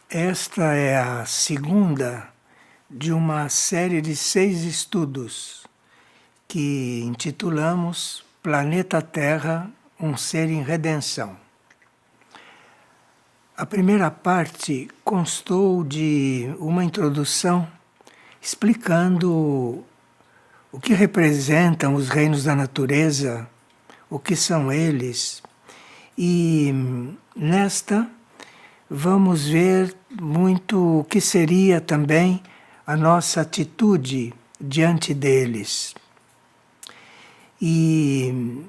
Esta é a segunda de uma série de 6 estudos que intitulamos Planeta Terra, um ser em redenção. A primeira parte constou de uma introdução explicando o que representam os reinos da natureza, o que são eles, e nesta vamos ver muito o que seria também a nossa atitude diante deles. E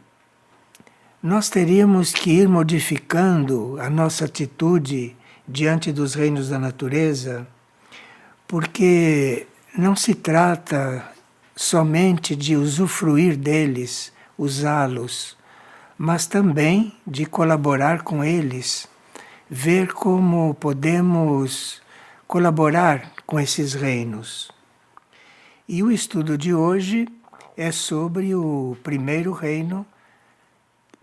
nós teríamos que ir modificando a nossa atitude diante dos reinos da natureza, porque não se trata somente de usufruir deles, usá-los, mas também de colaborar com eles, ver como podemos colaborar com esses reinos. E o estudo de hoje é sobre o primeiro reino,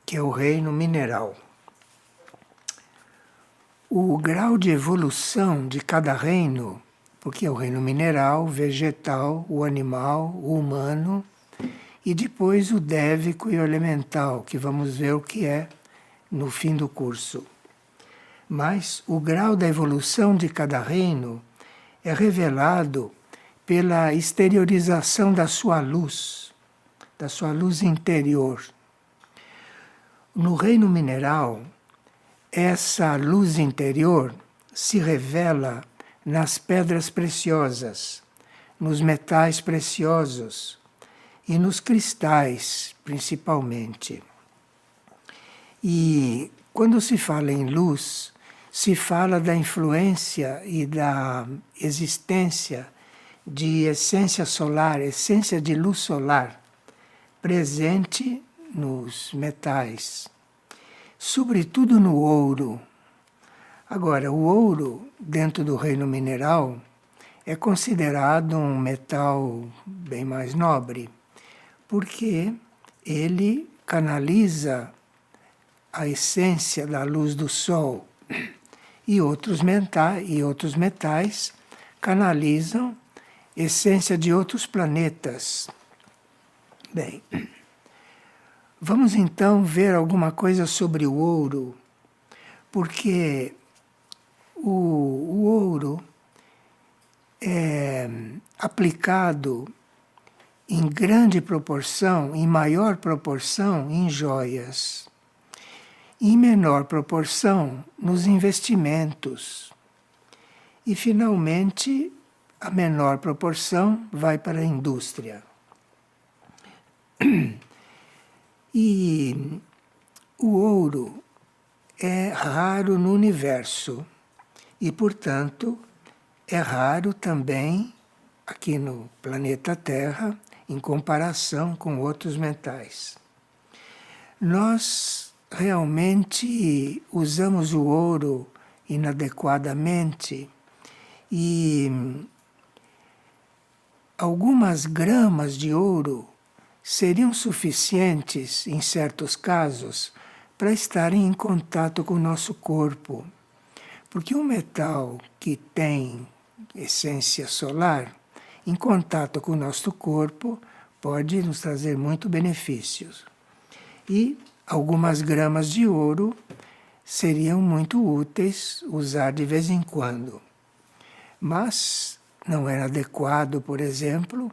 que é o reino mineral. O grau de evolução de cada reino, porque é o reino mineral, vegetal, o animal, o humano, e depois o dévico e o elemental, que vamos ver o que é no fim do curso. Mas o grau da evolução de cada reino é revelado pela exteriorização da sua luz interior. No reino mineral, essa luz interior se revela nas pedras preciosas, nos metais preciosos e nos cristais, principalmente. E quando se fala em luz, se fala da influência e da existência de essência solar, essência de luz solar, presente nos metais, sobretudo no ouro. Agora, o ouro, dentro do reino mineral, é considerado um metal bem mais nobre, porque ele canaliza a essência da luz do Sol, e outros metais canalizam essência de outros planetas. Bem, vamos então ver alguma coisa sobre o ouro, porque o ouro é aplicado em grande proporção, em maior proporção, em joias. Em menor proporção, nos investimentos. E, finalmente, a menor proporção vai para a indústria. E o ouro é raro no universo e, portanto, é raro também aqui no planeta Terra em comparação com outros metais. Nós realmente usamos o ouro inadequadamente e algumas gramas de ouro seriam suficientes, em certos casos, para estarem em contato com o nosso corpo. Porque um metal que tem essência solar, em contato com o nosso corpo, pode nos trazer muitos benefícios. E algumas gramas de ouro seriam muito úteis usar de vez em quando. Mas não era adequado, por exemplo,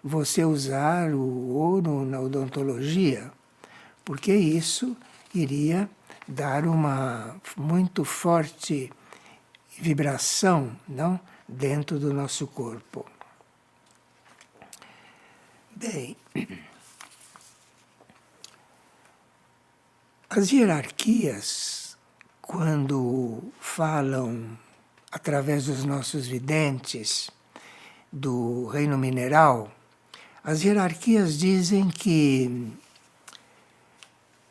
você usar o ouro na odontologia, porque isso iria dar uma muito forte vibração, não, dentro do nosso corpo. Bem, as hierarquias, quando falam através dos nossos videntes do reino mineral, as hierarquias dizem que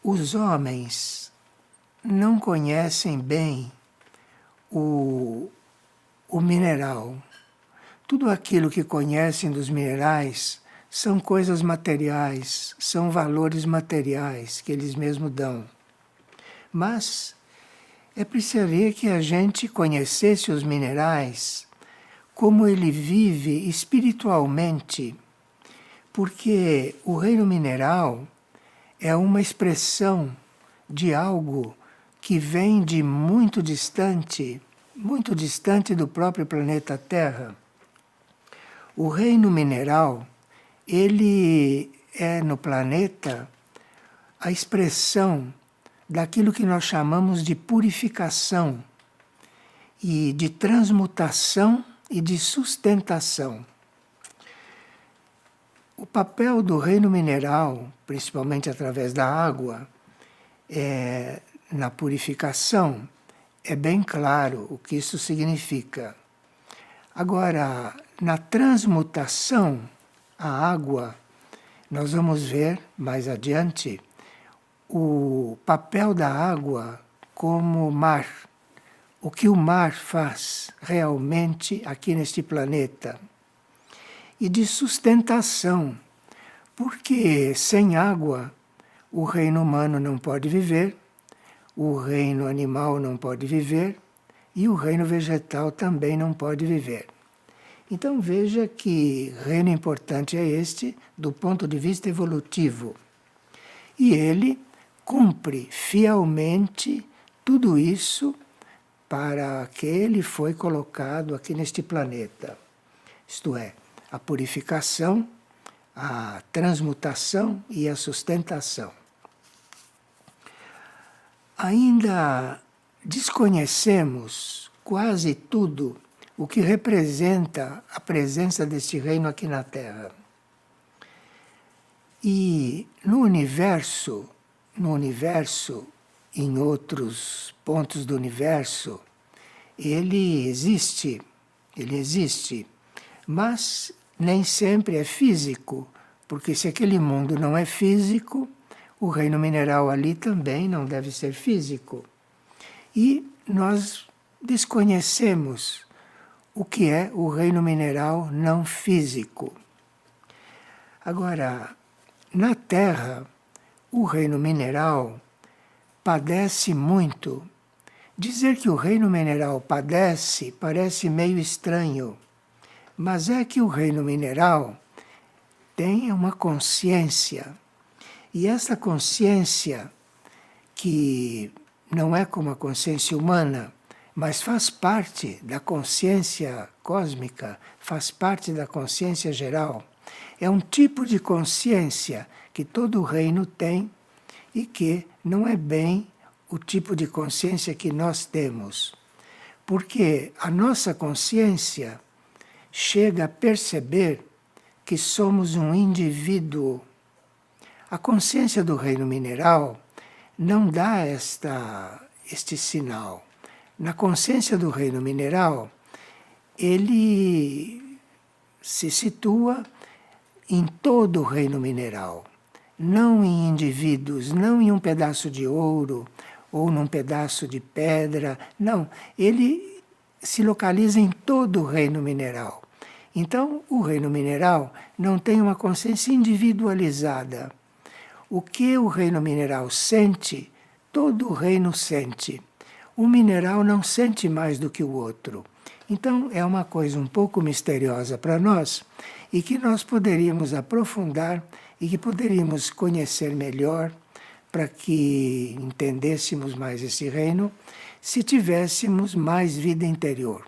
os homens não conhecem bem o mineral. Tudo aquilo que conhecem dos minerais são coisas materiais, são valores materiais que eles mesmos dão. Mas é preciso que a gente conhecesse os minerais, como ele vive espiritualmente, porque o reino mineral é uma expressão de algo que vem de muito distante do próprio planeta Terra. O reino mineral, ele é no planeta a expressão daquilo que nós chamamos de purificação e de transmutação e de sustentação. O papel do reino mineral, principalmente através da água, na purificação, é bem claro o que isso significa. Agora, na transmutação, a água, nós vamos ver mais adiante o papel da água como mar, o que o mar faz realmente aqui neste planeta. E de sustentação, porque sem água o reino humano não pode viver, o reino animal não pode viver e o reino vegetal também não pode viver. Então veja que reino importante é este do ponto de vista evolutivo. E ele cumpre fielmente tudo isso para que ele foi colocado aqui neste planeta. Isto é, a purificação, a transmutação e a sustentação. Ainda desconhecemos quase tudo o que representa a presença deste reino aqui na Terra. E no universo, em outros pontos do universo, ele existe, mas nem sempre é físico, porque se aquele mundo não é físico, o reino mineral ali também não deve ser físico. E nós desconhecemos o que é o reino mineral não físico. Agora, na Terra, o reino mineral padece muito. Dizer que o reino mineral padece parece meio estranho, mas é que o reino mineral tem uma consciência. E essa consciência, que não é como a consciência humana, mas faz parte da consciência cósmica, faz parte da consciência geral, é um tipo de consciência que todo reino tem e que não é bem o tipo de consciência que nós temos. Porque a nossa consciência chega a perceber que somos um indivíduo. A consciência do reino mineral não dá este sinal. Na consciência do reino mineral, ele se situa em todo o reino mineral, não em indivíduos, não em um pedaço de ouro ou num pedaço de pedra, não. Ele se localiza em todo o reino mineral. Então, o reino mineral não tem uma consciência individualizada. O que o reino mineral sente, todo o reino sente. O mineral não sente mais do que o outro. Então, é uma coisa um pouco misteriosa para nós e que nós poderíamos aprofundar e que poderíamos conhecer melhor para que entendêssemos mais esse reino se tivéssemos mais vida interior.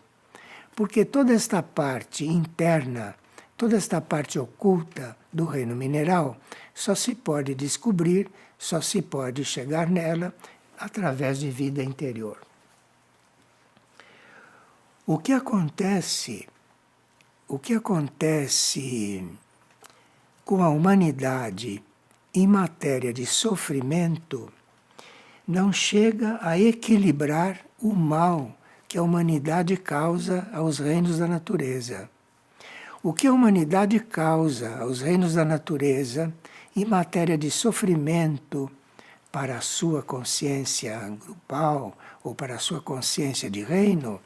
Porque toda esta parte interna, toda esta parte oculta do reino mineral, só se pode descobrir, só se pode chegar nela através de vida interior. O que acontece com a humanidade em matéria de sofrimento não chega a equilibrar o mal que a humanidade causa aos reinos da natureza. O que a humanidade causa aos reinos da natureza em matéria de sofrimento para a sua consciência grupal ou para a sua consciência de reino,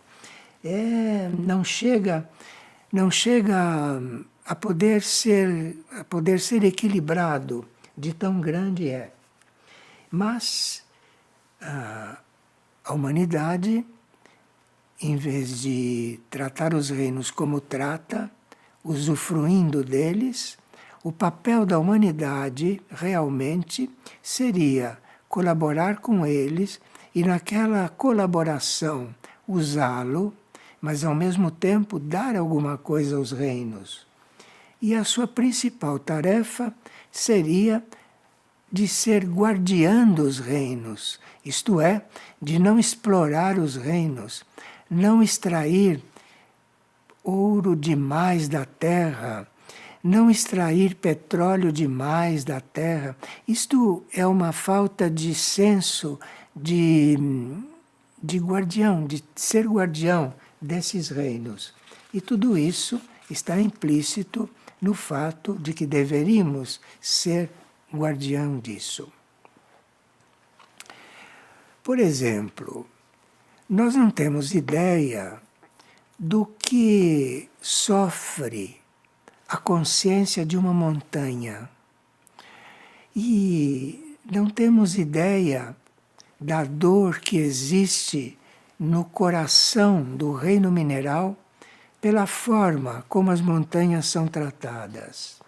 não chega a poder ser equilibrado, de tão grande é. Mas a humanidade, em vez de tratar os reinos como trata, usufruindo deles, o papel da humanidade realmente seria colaborar com eles e naquela colaboração usá-lo, mas ao mesmo tempo dar alguma coisa aos reinos. E a sua principal tarefa seria de ser guardiã dos reinos, isto é, de não explorar os reinos, não extrair ouro demais da terra, não extrair petróleo demais da terra. Isto é uma falta de senso de guardião, de ser guardião desses reinos. E tudo isso está implícito no fato de que deveríamos ser guardião disso. Por exemplo, nós não temos ideia do que sofre a consciência de uma montanha. E não temos ideia da dor que existe no coração do reino mineral pela forma como as montanhas são tratadas.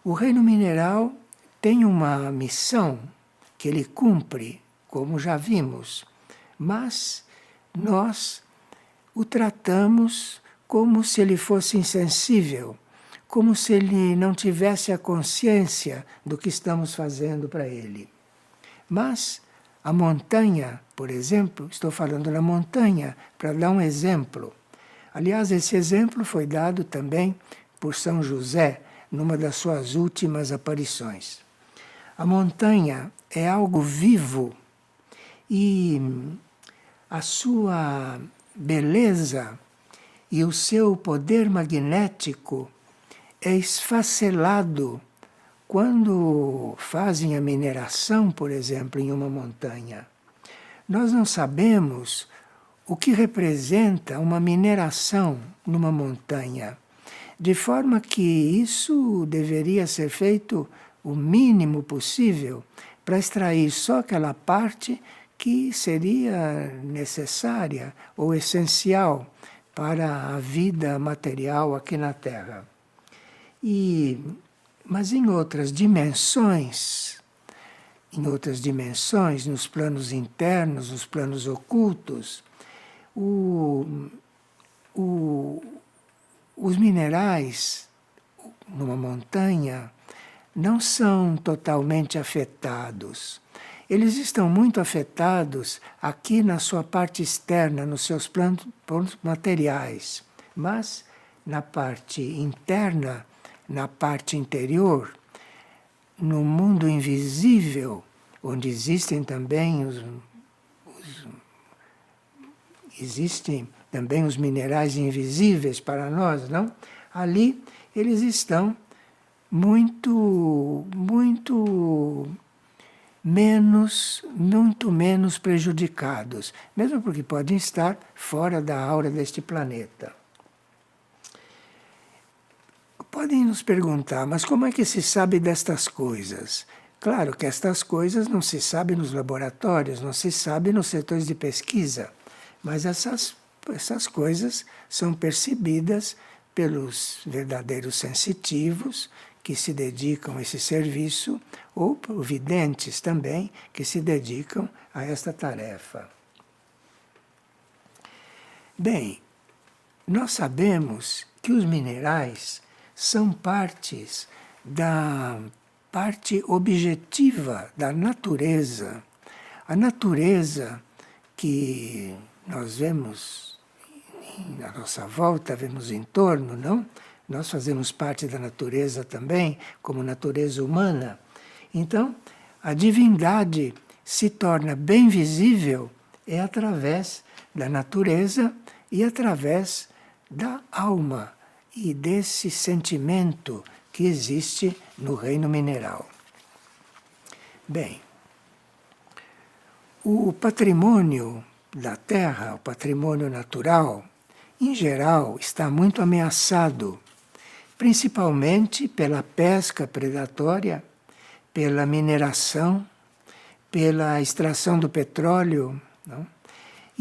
O reino mineral tem uma missão que ele cumpre, como já vimos, mas nós o tratamos como se ele fosse insensível, como se ele não tivesse a consciência do que estamos fazendo para ele. Mas a montanha, por exemplo, estou falando da montanha para dar um exemplo. Aliás, esse exemplo foi dado também por São José numa das suas últimas aparições. A montanha é algo vivo e a sua beleza e o seu poder magnético é esfacelado quando fazem a mineração, por exemplo, em uma montanha. Nós não sabemos o que representa uma mineração numa montanha, de forma que isso deveria ser feito o mínimo possível para extrair só aquela parte que seria necessária ou essencial para a vida material aqui na Terra. Mas em outras dimensões, nos planos internos, nos planos ocultos, os minerais numa montanha não são totalmente afetados. Eles estão muito afetados aqui na sua parte externa, nos seus planos materiais, mas na parte interna, na parte interior, no mundo invisível, onde existem também existem também os minerais invisíveis para nós, não? Ali eles estão muito menos prejudicados, mesmo porque podem estar fora da aura deste planeta. Podem nos perguntar, mas como é que se sabe destas coisas? Claro que estas coisas não se sabem nos laboratórios, não se sabem nos setores de pesquisa, mas essas coisas são percebidas pelos verdadeiros sensitivos que se dedicam a esse serviço, ou por videntes também que se dedicam a esta tarefa. Bem, nós sabemos que os minerais são partes da parte objetiva da natureza. A natureza que nós vemos à nossa volta, vemos em torno, não? Nós fazemos parte da natureza também, como natureza humana. Então, a divindade se torna bem visível através da natureza e através da alma e desse sentimento que existe no reino mineral. Bem, o patrimônio da Terra, o patrimônio natural, em geral, está muito ameaçado, principalmente pela pesca predatória, pela mineração, pela extração do petróleo, não?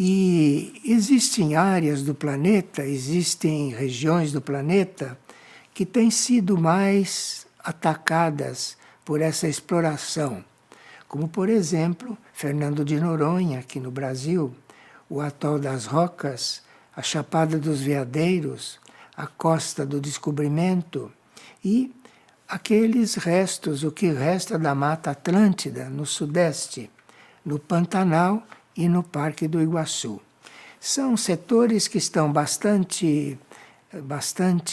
E existem áreas do planeta, existem regiões do planeta que têm sido mais atacadas por essa exploração, como, por exemplo, Fernando de Noronha, aqui no Brasil, o Atol das Rocas, a Chapada dos Veadeiros, a Costa do Descobrimento e aqueles restos, o que resta da Mata Atlântida, no Sudeste, no Pantanal e no Parque do Iguaçu. São setores que estão bastante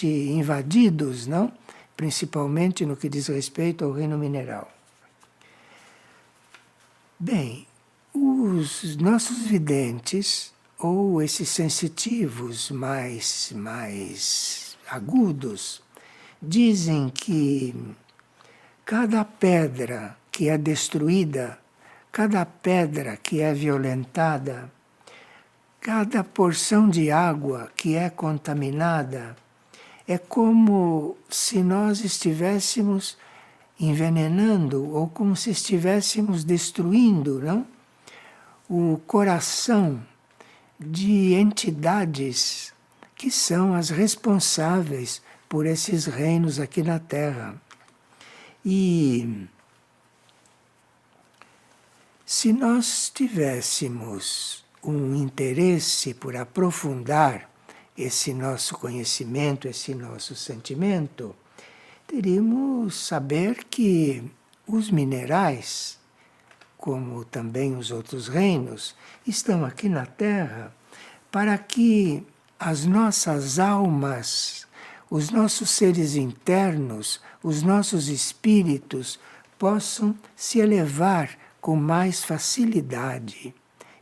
invadidos, não? Principalmente no que diz respeito ao reino mineral. Bem, os nossos videntes, ou esses sensitivos mais agudos, dizem que cada pedra que é destruída, cada pedra que é violentada, cada porção de água que é contaminada, é como se nós estivéssemos envenenando ou como se estivéssemos destruindo, não? O coração de entidades que são as responsáveis por esses reinos aqui na Terra. E se nós tivéssemos um interesse por aprofundar esse nosso conhecimento, esse nosso sentimento, teríamos saber que os minerais, como também os outros reinos, estão aqui na Terra para que as nossas almas, os nossos seres internos, os nossos espíritos possam se elevar com mais facilidade.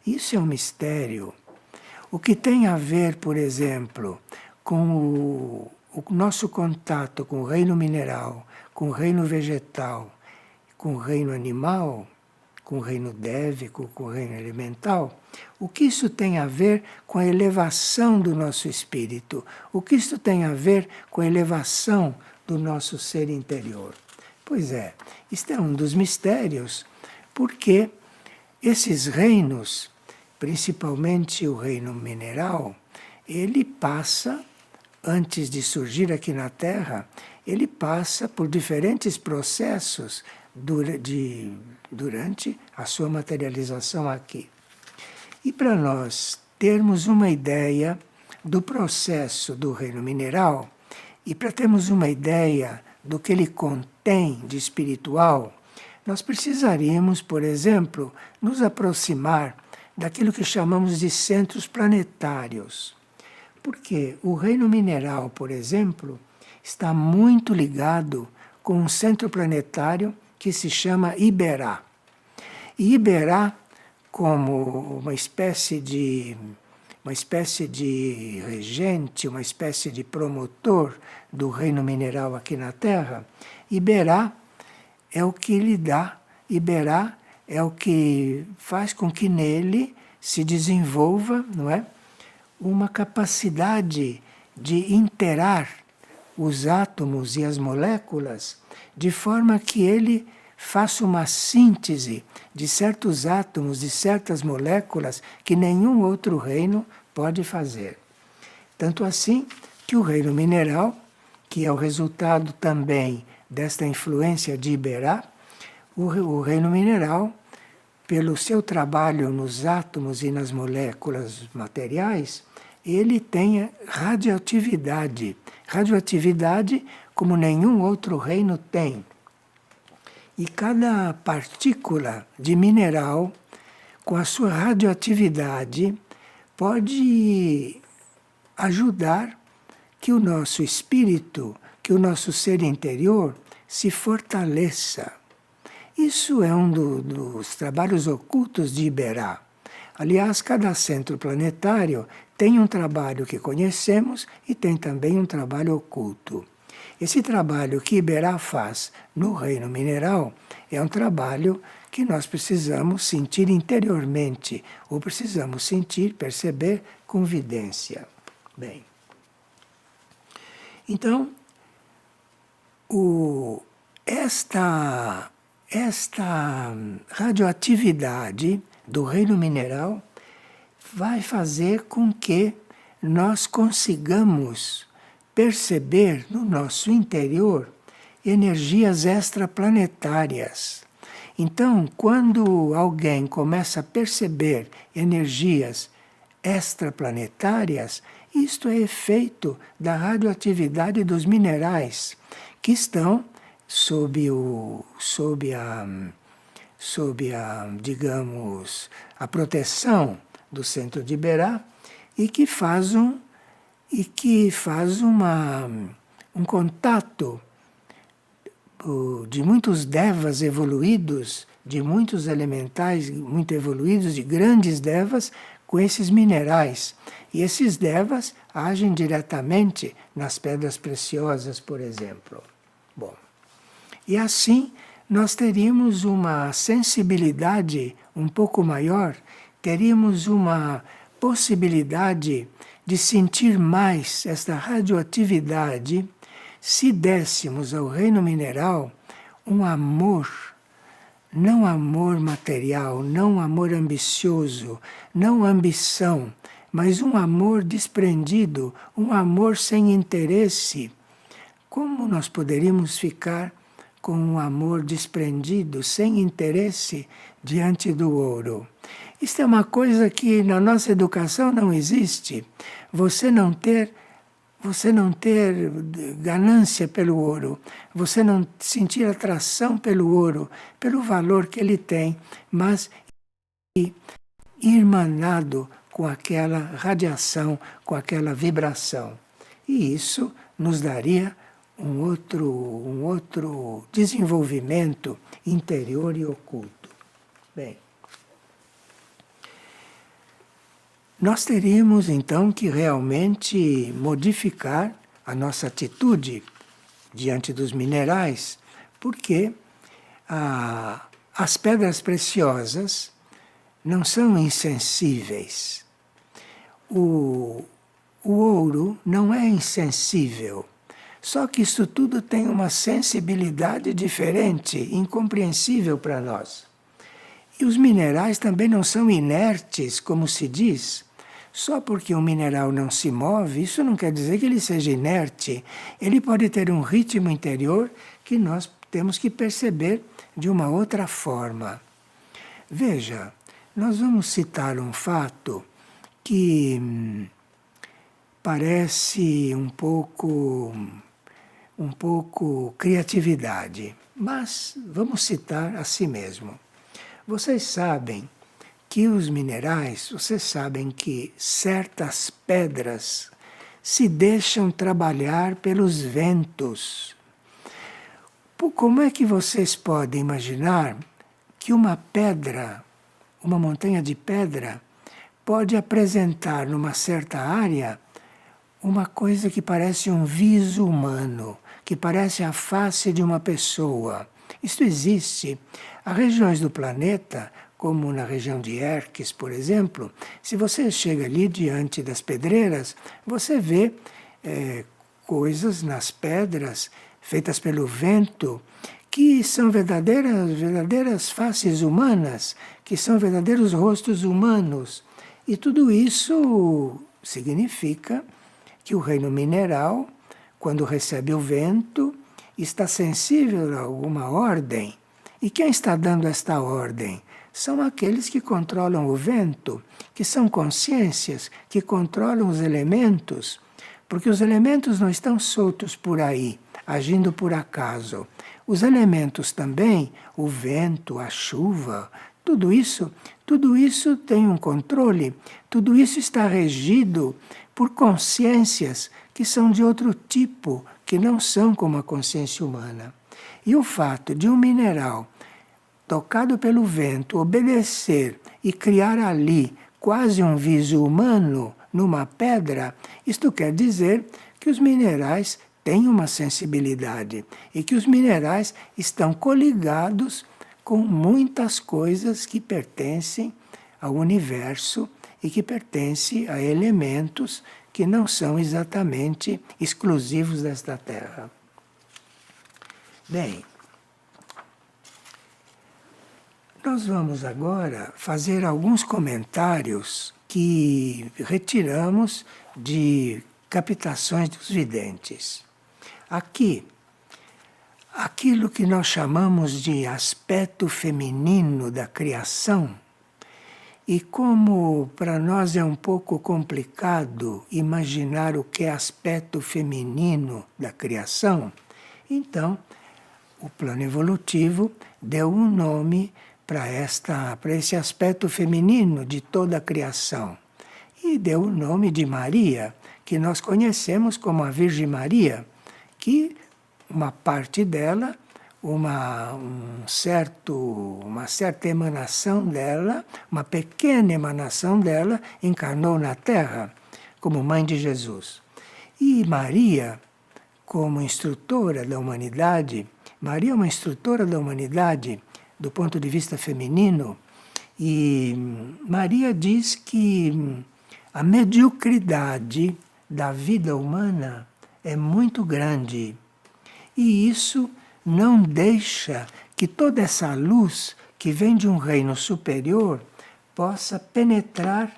Isso é um mistério. O que tem a ver, por exemplo, com o nosso contato com o reino mineral, com o reino vegetal, com o reino animal, com o reino dévico, com o reino elemental, o que isso tem a ver com a elevação do nosso espírito? O que isso tem a ver com a elevação do nosso ser interior? Pois é, isto é um dos mistérios, porque esses reinos, principalmente o reino mineral, ele passa, antes de surgir aqui na Terra, ele passa por diferentes processos durante a sua materialização aqui. E para nós termos uma ideia do processo do reino mineral, e para termos uma ideia do que ele contém de espiritual, nós precisaríamos, por exemplo, nos aproximar daquilo que chamamos de centros planetários. Porque o reino mineral, por exemplo, está muito ligado com um centro planetário que se chama Iberá. E Iberá, como uma espécie de regente, uma espécie de promotor do reino mineral aqui na Terra, Iberá é o que lhe dá, Iberá é o que faz com que nele se desenvolva, não é, uma capacidade de interar os átomos e as moléculas de forma que ele faça uma síntese de certos átomos, de certas moléculas que nenhum outro reino pode fazer. Tanto assim que o reino mineral, que é o resultado também desta influência de Iberá, o reino mineral, pelo seu trabalho nos átomos e nas moléculas materiais, ele tem radioatividade. Radioatividade como nenhum outro reino tem. E cada partícula de mineral, com a sua radioatividade, pode ajudar que o nosso espírito, que o nosso ser interior se fortaleça. Isso é um dos trabalhos ocultos de Iberá. Aliás, cada centro planetário tem um trabalho que conhecemos e tem também um trabalho oculto. Esse trabalho que Iberá faz no reino mineral é um trabalho que nós precisamos sentir interiormente, ou precisamos sentir, perceber com vidência. Bem, então, esta radioatividade do reino mineral vai fazer com que nós consigamos perceber no nosso interior energias extraplanetárias. Então, quando alguém começa a perceber energias extraplanetárias, isto é efeito da radioatividade dos minerais que estão sob digamos, a proteção do centro de Iberá e que faz um contato de muitos devas evoluídos, de muitos elementais muito evoluídos, de grandes devas, com esses minerais. E esses devas agem diretamente nas pedras preciosas, por exemplo. Bom, e assim nós teríamos uma sensibilidade um pouco maior, teríamos uma possibilidade de sentir mais esta radioatividade se dessemos ao reino mineral um amor, não amor material, não amor ambicioso, não ambição, mas um amor desprendido, um amor sem interesse. Como nós poderíamos ficar com um amor desprendido, sem interesse, diante do ouro? Isto é uma coisa que na nossa educação não existe. Você não ter ganância pelo ouro, você não sentir atração pelo ouro, pelo valor que ele tem, mas irmanado com aquela radiação, com aquela vibração. E isso nos daria um outro desenvolvimento interior e oculto. Bem, nós teríamos então que realmente modificar a nossa atitude diante dos minerais, porque as pedras preciosas não são insensíveis. O ouro não é insensível. Só que isso tudo tem uma sensibilidade diferente, incompreensível para nós. E os minerais também não são inertes, como se diz. Só porque um mineral não se move, isso não quer dizer que ele seja inerte. Ele pode ter um ritmo interior que nós temos que perceber de uma outra forma. Veja, nós vamos citar um fato que parece um pouco criatividade, mas vamos citar a si mesmo. Vocês sabem que os minerais, vocês sabem que certas pedras se deixam trabalhar pelos ventos. Como é que vocês podem imaginar que uma pedra, uma montanha de pedra, pode apresentar numa certa área uma coisa que parece um viso humano, que parece a face de uma pessoa? Isto existe. Há regiões do planeta, como na região de Erques, por exemplo, se você chega ali diante das pedreiras, você vê coisas nas pedras feitas pelo vento, que são verdadeiras faces humanas, que são verdadeiros rostos humanos. E tudo isso significa que o reino mineral, quando recebe o vento, está sensível a alguma ordem. E quem está dando esta ordem? São aqueles que controlam o vento, que são consciências, que controlam os elementos, porque os elementos não estão soltos por aí, agindo por acaso. Os elementos também, o vento, a chuva, tudo isso tem um controle, tudo isso está regido por consciências que são de outro tipo, que não são como a consciência humana. E o fato de um mineral tocado pelo vento obedecer e criar ali quase um viso humano numa pedra, isto quer dizer que os minerais têm uma sensibilidade e que os minerais estão coligados com muitas coisas que pertencem ao universo e que pertencem a elementos que não são exatamente exclusivos desta Terra. Bem, nós vamos agora fazer alguns comentários que retiramos de captações dos videntes. Aqui, aquilo que nós chamamos de aspecto feminino da criação, e como para nós é um pouco complicado imaginar o que é aspecto feminino da criação, então o plano evolutivo deu um nome para esse aspecto feminino de toda a criação. E deu o nome de Maria, que nós conhecemos como a Virgem Maria, que uma parte dela, uma certa emanação dela, uma pequena emanação dela, encarnou na Terra como mãe de Jesus. E Maria, como instrutora da humanidade, Maria é uma instrutora da humanidade do ponto de vista feminino, e Maria diz que a mediocridade da vida humana é muito grande. E isso não deixa que toda essa luz que vem de um reino superior possa penetrar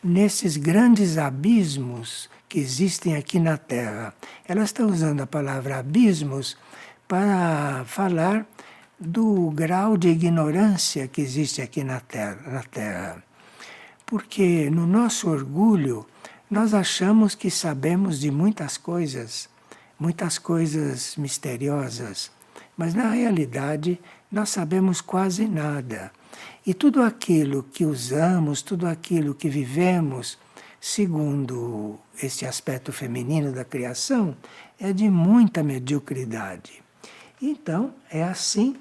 nesses grandes abismos que existem aqui na Terra. Ela está usando a palavra abismos para falar do grau de ignorância que existe aqui na Terra. Porque no nosso orgulho nós achamos que sabemos de muitas coisas misteriosas, mas na realidade nós sabemos quase nada. E tudo aquilo que usamos, tudo aquilo que vivemos, segundo esse aspecto feminino da criação, é de muita mediocridade. Então, é assim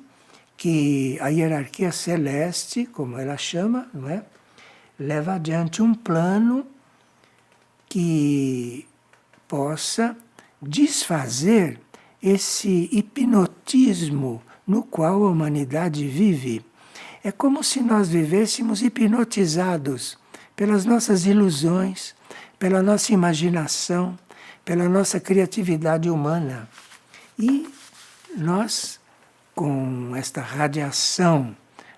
que a hierarquia celeste, como ela chama, não é? Leva adiante um plano que possa desfazer esse hipnotismo no qual a humanidade vive. É como se nós vivêssemos hipnotizados pelas nossas ilusões, pela nossa imaginação, pela nossa criatividade humana. E nós, com esta radiação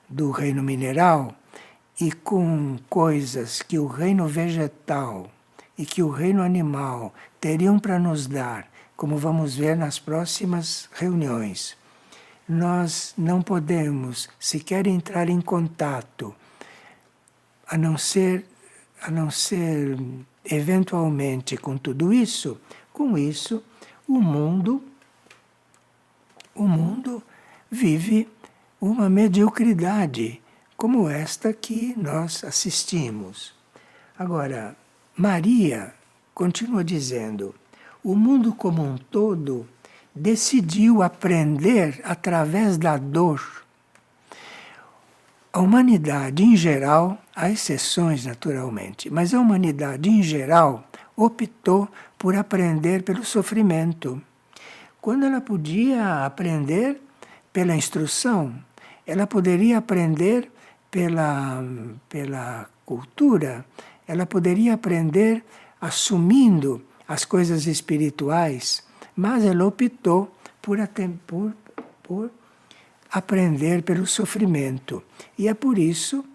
do reino mineral e com coisas que o reino vegetal e que o reino animal teriam para nos dar, como vamos ver nas próximas reuniões, nós não podemos sequer entrar em contato, a não ser eventualmente com tudo isso. Com isso, o mundo vive uma mediocridade como esta que nós assistimos. Agora, Maria, continua dizendo, o mundo como um todo decidiu aprender através da dor. A humanidade em geral, há exceções naturalmente, mas a humanidade em geral optou por aprender pelo sofrimento. Quando ela podia aprender pela instrução, ela poderia aprender pela cultura, ela poderia aprender assumindo as coisas espirituais, mas ela optou por aprender pelo sofrimento. E é por isso,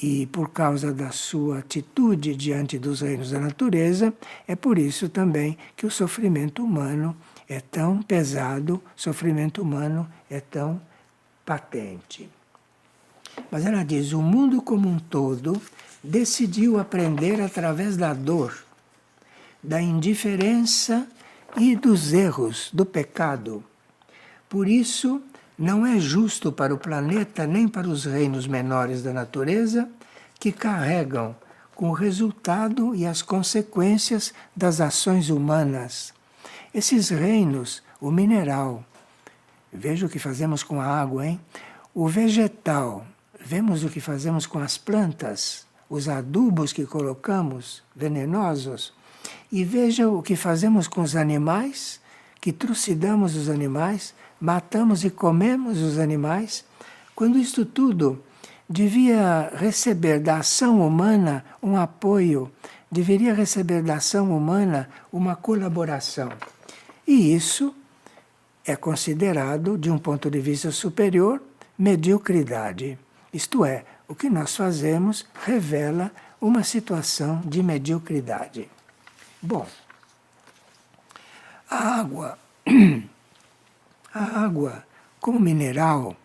e por causa da sua atitude diante dos reinos da natureza, é por isso também que o sofrimento humano é tão pesado, o sofrimento humano é tão patente. Mas ela diz, o mundo como um todo decidiu aprender através da dor, da indiferença e dos erros, do pecado. Por isso, não é justo para o planeta nem para os reinos menores da natureza que carregam com o resultado e as consequências das ações humanas. Esses reinos, o mineral, veja o que fazemos com a água, hein? O vegetal, vemos o que fazemos com as plantas, os adubos que colocamos, venenosos, e veja o que fazemos com os animais, que trucidamos os animais, matamos e comemos os animais, quando isto tudo devia receber da ação humana um apoio, deveria receber da ação humana uma colaboração. E isso é considerado, de um ponto de vista superior, mediocridade. Isto é, o que nós fazemos revela uma situação de mediocridade. Bom, a água, como mineral,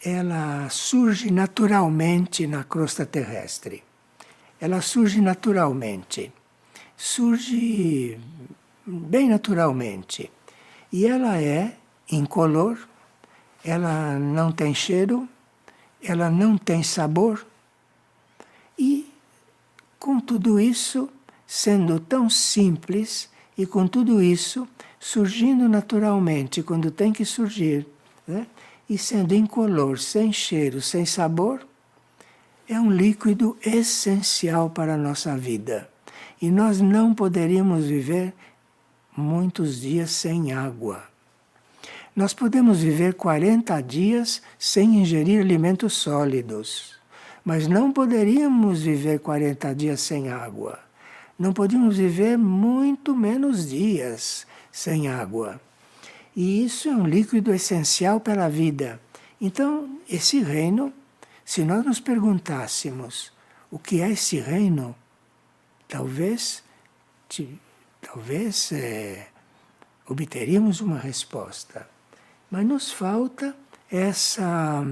ela surge naturalmente na crosta terrestre. Ela surge naturalmente. Surge bem naturalmente. E ela é incolor, ela não tem cheiro, ela não tem sabor. E com tudo isso, sendo tão simples, e com tudo isso, surgindo naturalmente quando tem que surgir, né? E sendo incolor, sem cheiro, sem sabor, é um líquido essencial para a nossa vida. E nós não poderíamos viver muitos dias sem água. Nós podemos viver 40 dias sem ingerir alimentos sólidos, mas não poderíamos viver 40 dias sem água. Não podíamos viver muito menos dias sem água. E isso é um líquido essencial para a vida. Então, esse reino, se nós nos perguntássemos o que é esse reino, talvez obteríamos uma resposta. Mas nos falta essa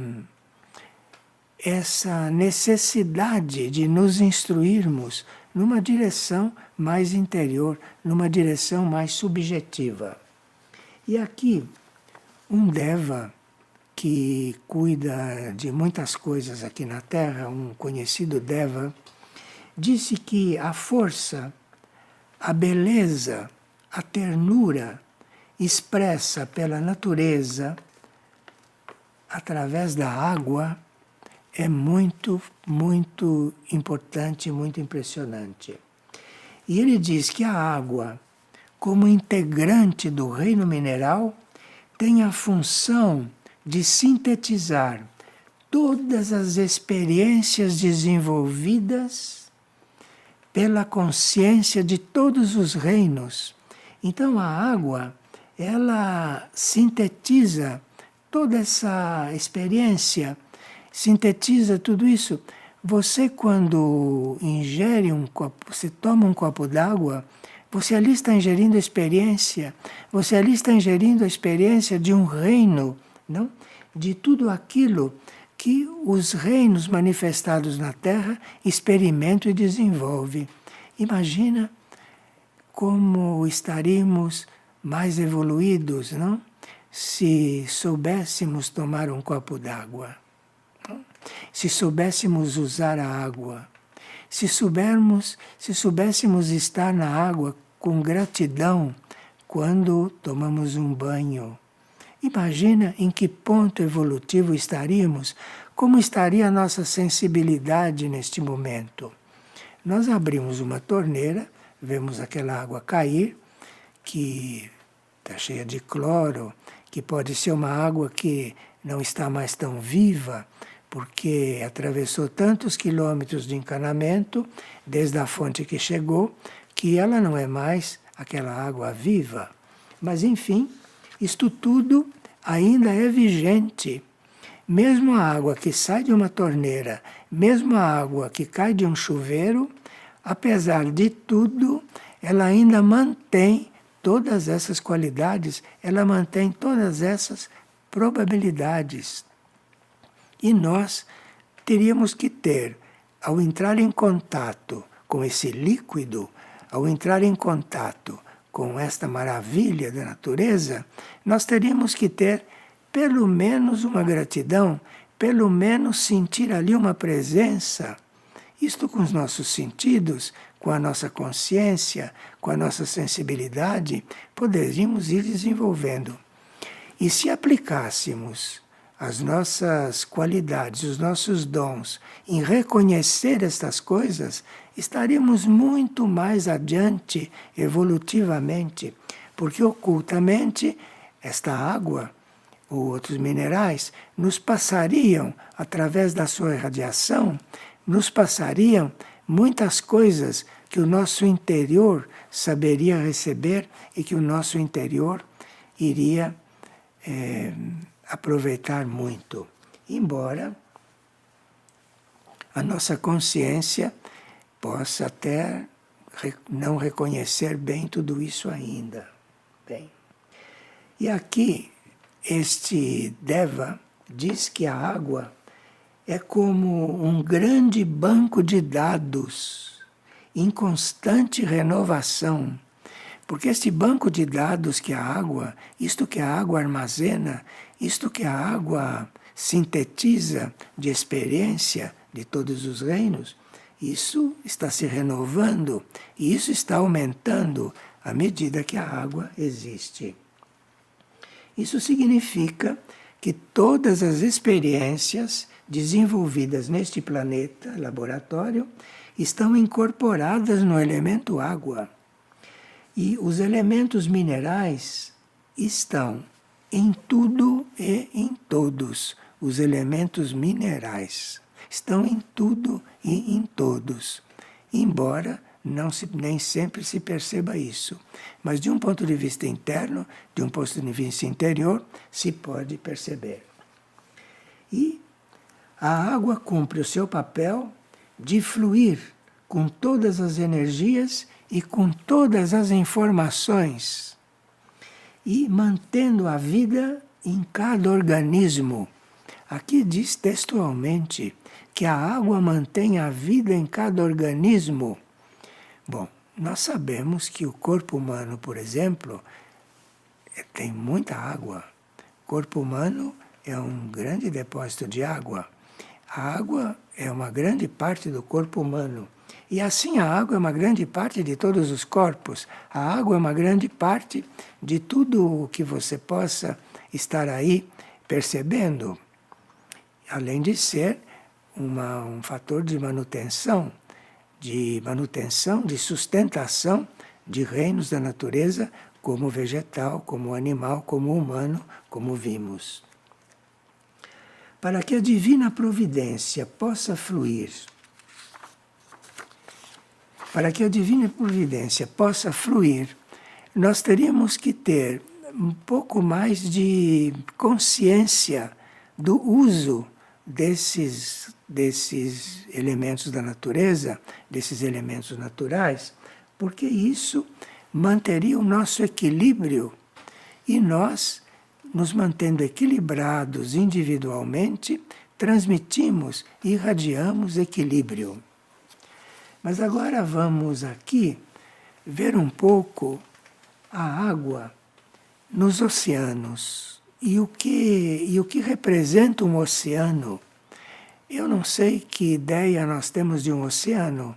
necessidade de nos instruirmos numa direção mais interior, numa direção mais subjetiva. E aqui, um Deva, que cuida de muitas coisas aqui na Terra, um conhecido Deva, disse que a força, a beleza, a ternura expressa pela natureza, através da água, é muito, muito importante, muito impressionante. E ele diz que a água, como integrante do reino mineral, tem a função de sintetizar todas as experiências desenvolvidas pela consciência de todos os reinos. Então a água, ela sintetiza toda essa experiência, sintetiza tudo isso. Você, quando ingere um copo, você toma um copo d'água, você ali está ingerindo a experiência, você ali está ingerindo a experiência de um reino, não? De tudo aquilo que os reinos manifestados na Terra experimentam e desenvolvem. Imagina como estaríamos mais evoluídos, não? Se soubéssemos tomar um copo d'água, se soubéssemos usar a água, se soubéssemos estar na água com gratidão quando tomamos um banho. Imagina em que ponto evolutivo estaríamos, como estaria a nossa sensibilidade neste momento. Nós abrimos uma torneira, vemos aquela água cair, que está cheia de cloro, que pode ser uma água que não está mais tão viva, porque atravessou tantos quilômetros de encanamento, desde a fonte que chegou, que ela não é mais aquela água viva. Mas, enfim, isto tudo ainda é vigente. Mesmo a água que sai de uma torneira, mesmo a água que cai de um chuveiro, apesar de tudo, ela ainda mantém todas essas qualidades, ela mantém todas essas probabilidades. E nós teríamos que ter, ao entrar em contato com esse líquido, ao entrar em contato com esta maravilha da natureza, nós teríamos que ter pelo menos uma gratidão, pelo menos sentir ali uma presença. Isto com os nossos sentidos, com a nossa consciência, com a nossa sensibilidade, poderíamos ir desenvolvendo. E se aplicássemos as nossas qualidades, os nossos dons, em reconhecer estas coisas, estaríamos muito mais adiante evolutivamente, porque ocultamente esta água ou outros minerais nos passariam, através da sua irradiação, nos passariam muitas coisas que o nosso interior saberia receber e que o nosso interior iria aproveitar muito. Embora a nossa consciência possa até não reconhecer bem tudo isso ainda. Bem, e aqui este Deva diz que a água é como um grande banco de dados em constante renovação. Porque este banco de dados que a água, isto que a água armazena, isto que a água sintetiza de experiência de todos os reinos, isso está se renovando e isso está aumentando à medida que a água existe. Isso significa que todas as experiências desenvolvidas neste planeta, laboratório, estão incorporadas no elemento água. E os elementos minerais estão em tudo e em todos. Os elementos minerais estão em tudo e em todos. Embora nem sempre se perceba isso. Mas de um ponto de vista interno, de um ponto de vista interior, se pode perceber. E a água cumpre o seu papel de fluir com todas as energias e com todas as informações e mantendo a vida em cada organismo. Aqui diz textualmente que a água mantém a vida em cada organismo. Bom, nós sabemos que o corpo humano, por exemplo, tem muita água. O corpo humano é um grande depósito de água. A água é uma grande parte do corpo humano. E assim a água é uma grande parte de todos os corpos. A água é uma grande parte de tudo o que você possa estar aí percebendo. Além de ser um fator de manutenção, de sustentação de reinos da natureza, como vegetal, como animal, como humano, como vimos. Para que a divina providência possa fluir, nós teríamos que ter um pouco mais de consciência do uso desses elementos da natureza, desses elementos naturais, porque isso manteria o nosso equilíbrio e nós, nos mantendo equilibrados individualmente, transmitimos e irradiamos equilíbrio. Mas agora vamos aqui ver um pouco a água nos oceanos e o que representa um oceano. Eu não sei que ideia nós temos de um oceano,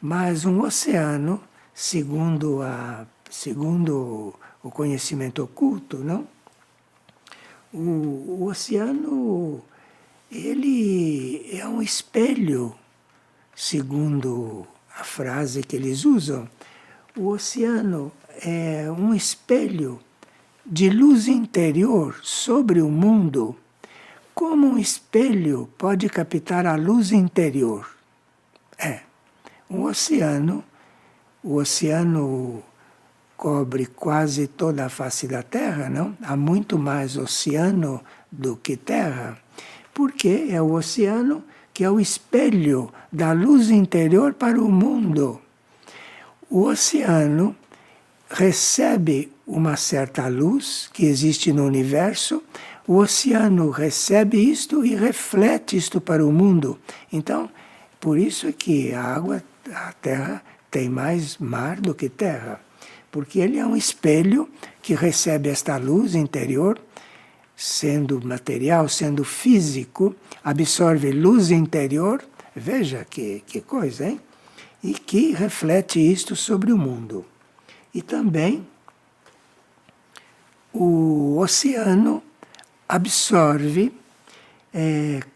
mas um oceano, segundo o conhecimento oculto, não? O oceano, ele é um espelho, segundo a frase que eles usam. O oceano é um espelho de luz interior sobre o mundo. Como um espelho pode captar a luz interior? O oceano cobre quase toda a face da Terra, não? Há muito mais oceano do que terra, porque é o oceano que é o espelho da luz interior para o mundo. O oceano recebe uma certa luz que existe no universo, o oceano recebe isto e reflete isto para o mundo. Então, por isso é que a Terra tem mais mar do que terra, porque ele é um espelho que recebe esta luz interior, sendo material, sendo físico, absorve luz interior, veja que coisa, hein? E que reflete isto sobre o mundo. E também o oceano absorve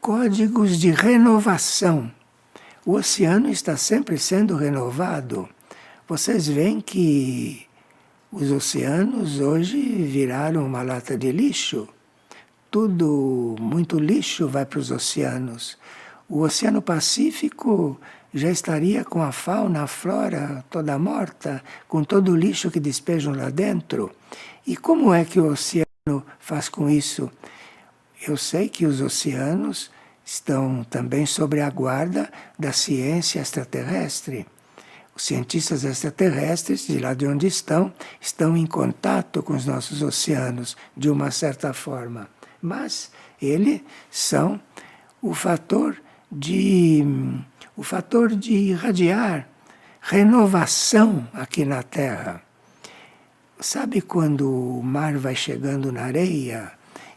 códigos de renovação. O oceano está sempre sendo renovado. Vocês veem que os oceanos hoje viraram uma lata de lixo. Muito lixo vai para os oceanos. O Oceano Pacífico já estaria com a fauna, a flora toda morta, com todo o lixo que despejam lá dentro. E como é que o oceano faz com isso? Eu sei que os oceanos estão também sob a guarda da ciência extraterrestre. Os cientistas extraterrestres, de lá de onde estão em contato com os nossos oceanos, de uma certa forma. Mas eles são o fator de irradiar renovação aqui na Terra. Sabe quando o mar vai chegando na areia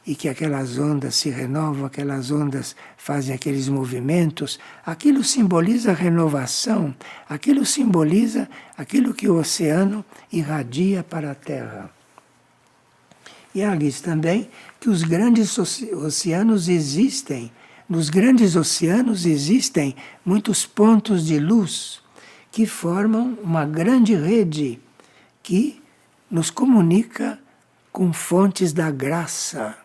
e que aquelas ondas se renovam, aquelas ondas fazem aqueles movimentos? Aquilo simboliza renovação, aquilo simboliza aquilo que o oceano irradia para a Terra. E ela diz também que os grandes oceanos existem. Nos grandes oceanos existem muitos pontos de luz que formam uma grande rede que nos comunica com fontes da graça.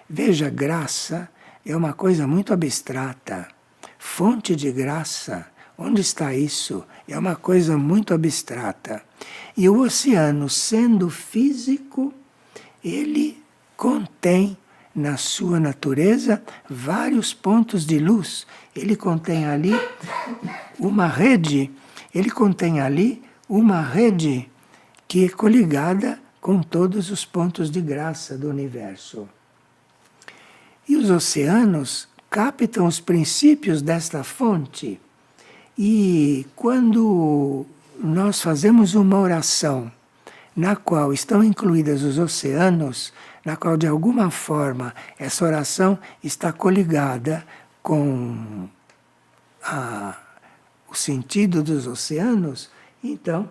Veja, graça é uma coisa muito abstrata. Fonte de graça, onde está isso? É uma coisa muito abstrata. E o oceano, sendo físico, ele contém na sua natureza vários pontos de luz. Ele contém ali uma rede, que é coligada com todos os pontos de graça do universo. E os oceanos captam os princípios desta fonte. E quando nós fazemos uma oração na qual estão incluídos os oceanos, na qual de alguma forma essa oração está coligada com o sentido dos oceanos, então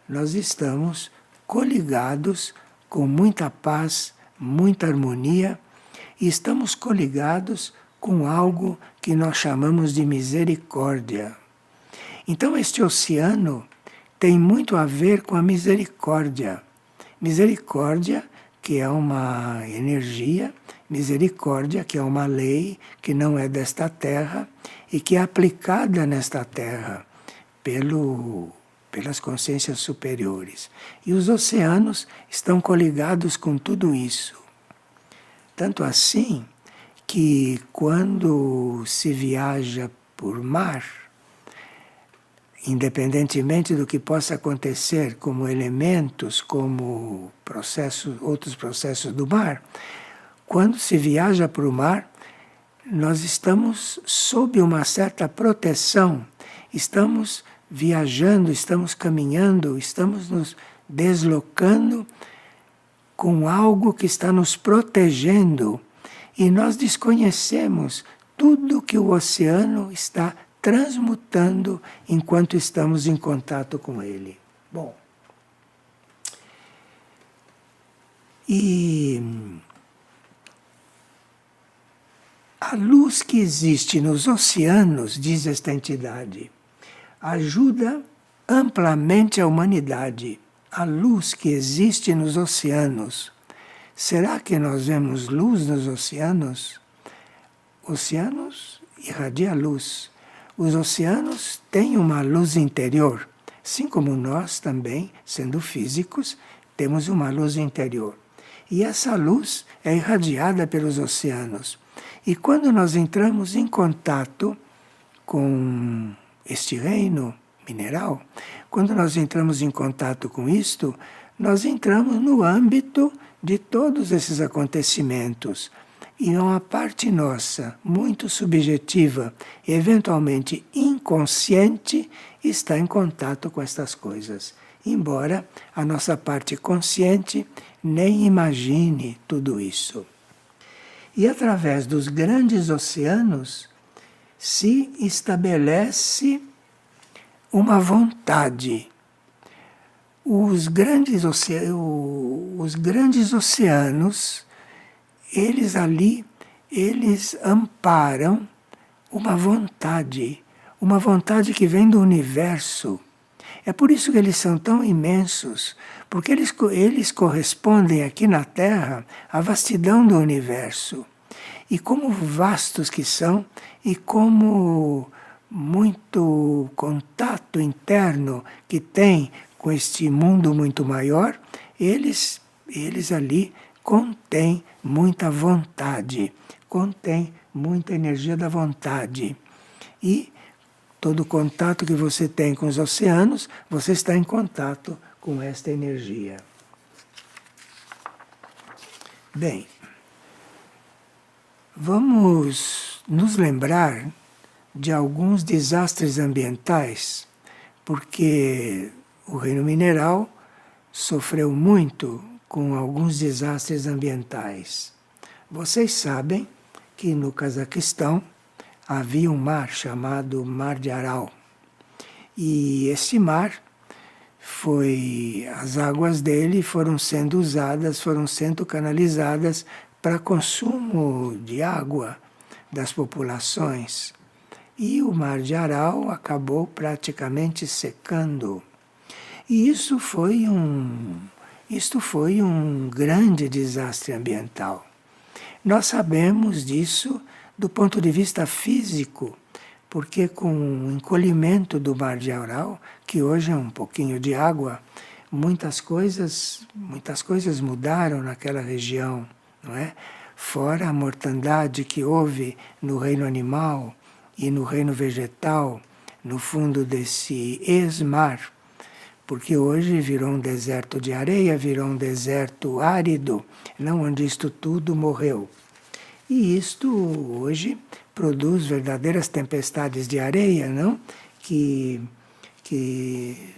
nós estamos coligados com muita paz, muita harmonia, e estamos coligados com algo que nós chamamos de misericórdia. Então este oceano tem muito a ver com a misericórdia. Misericórdia, que é uma energia, misericórdia, que é uma lei que não é desta terra e que é aplicada nesta terra pelas consciências superiores. E os oceanos estão coligados com tudo isso. Tanto assim que quando se viaja por mar, independentemente do que possa acontecer como elementos, como outros processos do mar, quando se viaja para o mar, nós estamos sob uma certa proteção, estamos viajando, estamos caminhando, estamos nos deslocando com algo que está nos protegendo, e nós desconhecemos tudo que o oceano está transmutando enquanto estamos em contato com ele. Bom, e a luz que existe nos oceanos, diz esta entidade, ajuda amplamente a humanidade. A luz que existe nos oceanos. Será que nós vemos luz nos oceanos? Oceanos irradiam luz. Os oceanos têm uma luz interior, assim como nós também, sendo físicos, temos uma luz interior. E essa luz é irradiada pelos oceanos. E quando nós entramos em contato com este reino mineral, quando nós entramos em contato com isto, nós entramos no âmbito de todos esses acontecimentos. E uma parte nossa, muito subjetiva, eventualmente inconsciente, está em contato com estas coisas. Embora a nossa parte consciente nem imagine tudo isso. E através dos grandes oceanos se estabelece uma vontade. Os grandes oceanos, eles ali, eles amparam uma vontade que vem do universo. É por isso que eles são tão imensos, porque eles correspondem aqui na Terra à vastidão do universo. E como vastos que são, e como muito contato interno que tem com este mundo muito maior, eles ali contêm muita vontade, contêm muita energia da vontade. E todo contato que você tem com os oceanos, você está em contato com esta energia. Bem, vamos nos lembrar de alguns desastres ambientais, porque o reino mineral sofreu muito com alguns desastres ambientais. Vocês sabem que no Cazaquistão havia um mar chamado Mar de Aral. E esse mar as águas dele foram sendo usadas, foram sendo canalizadas para consumo de água das populações. E o Mar de Aral acabou praticamente secando. E isto foi um grande desastre ambiental. Nós sabemos disso do ponto de vista físico, porque com o encolhimento do Mar de Aral, que hoje é um pouquinho de água, muitas coisas mudaram naquela região, não é? Fora a mortandade que houve no reino animal e no reino vegetal, no fundo desse ex-mar, porque hoje virou um deserto de areia, virou um deserto árido, não onde isto tudo morreu. E isto hoje produz verdadeiras tempestades de areia, não? Que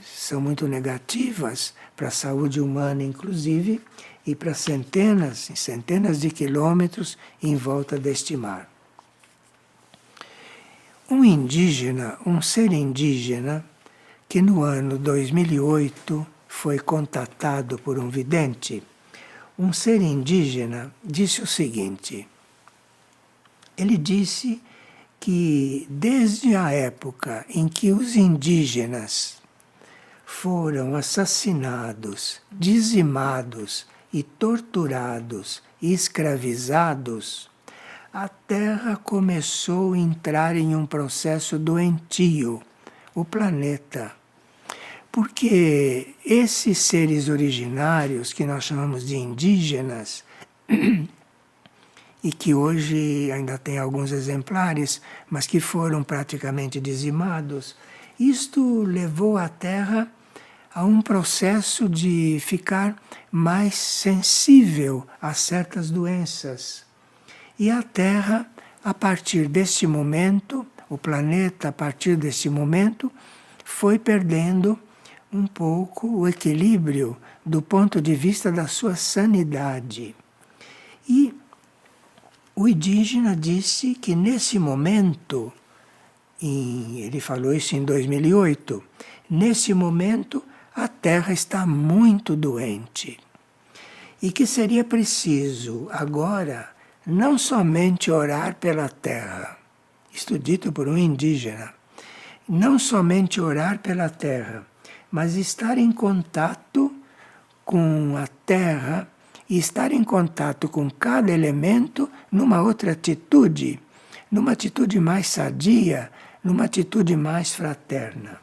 são muito negativas para a saúde humana, inclusive, e para centenas e centenas de quilômetros em volta deste mar. Um ser indígena, que no ano 2008 foi contatado por um vidente, um ser indígena disse o seguinte: ele disse que desde a época em que os indígenas foram assassinados, dizimados e torturados e escravizados, a Terra começou a entrar em um processo doentio, o planeta. Porque esses seres originários, que nós chamamos de indígenas, e que hoje ainda tem alguns exemplares, mas que foram praticamente dizimados, isto levou a Terra a um processo de ficar mais sensível a certas doenças. E a Terra, a partir deste momento, o planeta, a partir deste momento, foi perdendo um pouco o equilíbrio do ponto de vista da sua sanidade. E O indígena disse que nesse momento, ele falou isso em 2008, nesse momento a Terra está muito doente e que seria preciso agora não somente orar pela Terra, isto dito por um indígena, não somente orar pela Terra, mas estar em contato com a Terra e estar em contato com cada elemento numa outra atitude, numa atitude mais sadia, numa atitude mais fraterna.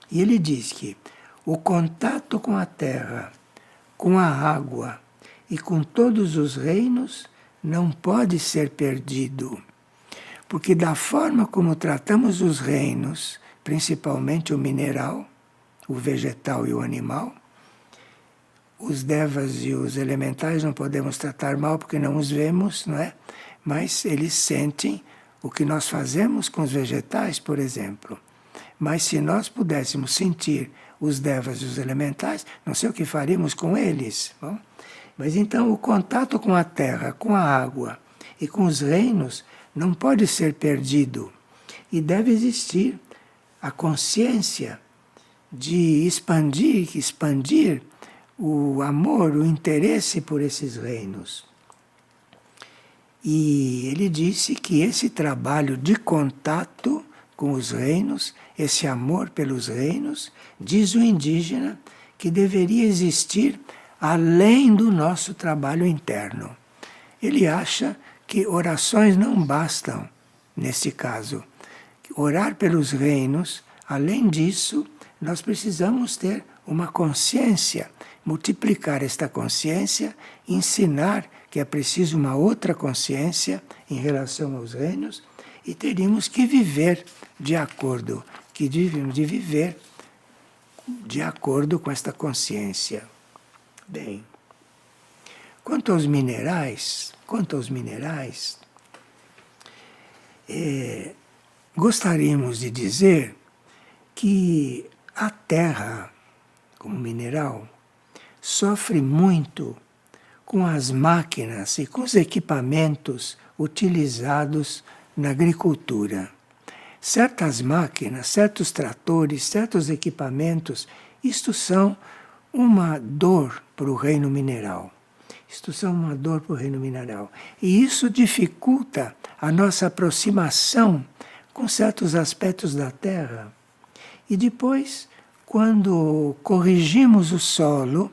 E ele diz que o contato com a Terra, com a água e com todos os reinos não pode ser perdido. Porque da forma como tratamos os reinos, principalmente o mineral, o vegetal e o animal, os devas e os elementais não podemos tratar mal porque não os vemos, não é? Mas eles sentem o que nós fazemos com os vegetais, por exemplo. Mas se nós pudéssemos sentir os devas e os elementais, não sei o que faríamos com eles. Bom? Mas então o contato com a terra, com a água e com os reinos não pode ser perdido. E deve existir a consciência de expandir o amor, o interesse por esses reinos. E ele disse que esse trabalho de contato com os reinos, esse amor pelos reinos, diz o indígena que deveria existir além do nosso trabalho interno. Ele acha que orações não bastam nesse caso. Orar pelos reinos, além disso, nós precisamos ter uma consciência, multiplicar esta consciência, ensinar que é preciso uma outra consciência em relação aos reinos e teríamos que viver de acordo, que devíamos de viver de acordo com esta consciência. Bem, quanto aos minerais, gostaríamos de dizer que a Terra, como mineral, sofre muito com as máquinas e com os equipamentos utilizados na agricultura. Certas máquinas, certos tratores, certos equipamentos, isto são uma dor para o reino mineral. Isto são uma dor para o reino mineral. E isso dificulta a nossa aproximação com certos aspectos da Terra. E depois, quando corrigimos o solo,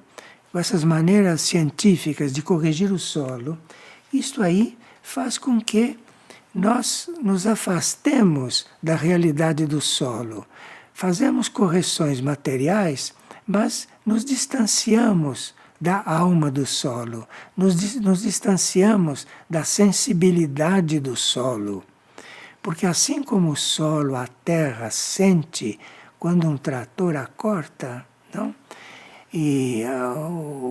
com essas maneiras científicas de corrigir o solo, isto aí faz com que nós nos afastemos da realidade do solo. Fazemos correções materiais, mas nos distanciamos da alma do solo, nos distanciamos da sensibilidade do solo. Porque assim como o solo, a terra, sente quando um trator a corta, não? E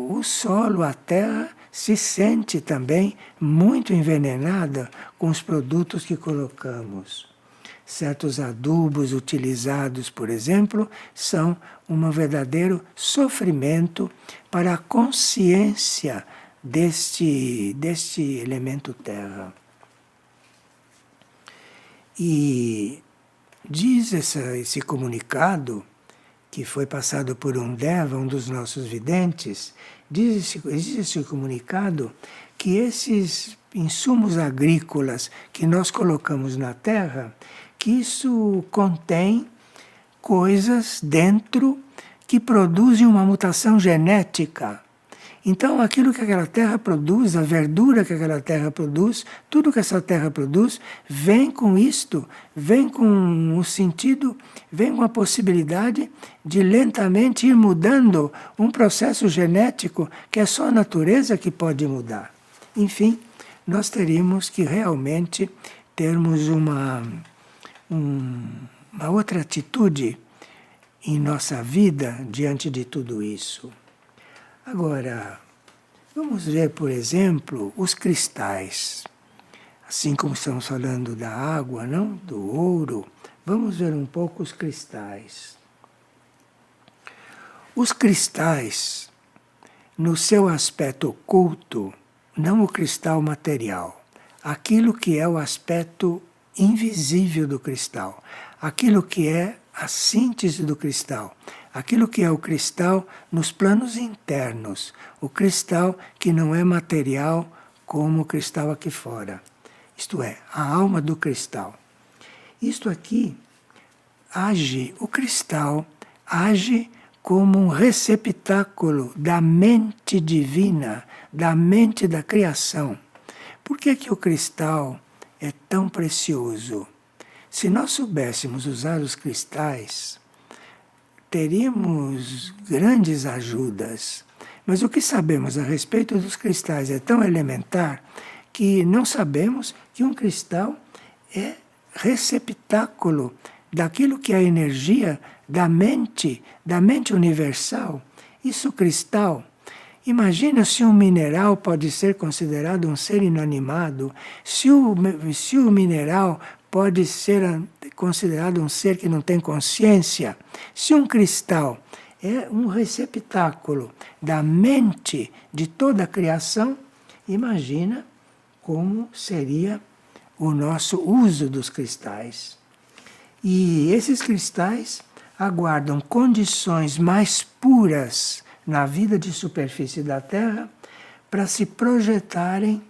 o solo, a terra, se sente também muito envenenada com os produtos que colocamos. Certos adubos utilizados, por exemplo, são um verdadeiro sofrimento para a consciência deste elemento terra. E diz esse comunicado, que foi passado por um Deva, um dos nossos videntes, diz esse comunicado que esses insumos agrícolas que nós colocamos na terra, que isso contém coisas dentro que produzem uma mutação genética. Então, aquilo que aquela terra produz, a verdura que aquela terra produz, tudo que essa terra produz, vem com isto, vem com o sentido, vem com a possibilidade de lentamente ir mudando um processo genético que é só a natureza que pode mudar. Enfim, nós teríamos que realmente termos uma outra atitude em nossa vida diante de tudo isso. Agora, vamos ver, por exemplo, os cristais. Assim como estamos falando da água, não? Do ouro, vamos ver um pouco os cristais. Os cristais, no seu aspecto oculto, não o cristal material, aquilo que é o aspecto invisível do cristal, aquilo que é a síntese do cristal, aquilo que é o cristal nos planos internos, o cristal que não é material como o cristal aqui fora. Isto é, a alma do cristal. Isto aqui o cristal age como um receptáculo da mente divina, da mente da criação. Por que que o cristal é tão precioso? Se nós soubéssemos usar os cristais, teríamos grandes ajudas. Mas o que sabemos a respeito dos cristais é tão elementar que não sabemos que um cristal é receptáculo daquilo que é a energia da mente universal. Isso cristal. Imagina se um mineral pode ser considerado um ser inanimado, se o mineral pode ser considerado um ser que não tem consciência, se um cristal é um receptáculo da mente de toda a criação, imagina como seria o nosso uso dos cristais. E esses cristais aguardam condições mais puras na vida de superfície da Terra para se projetarem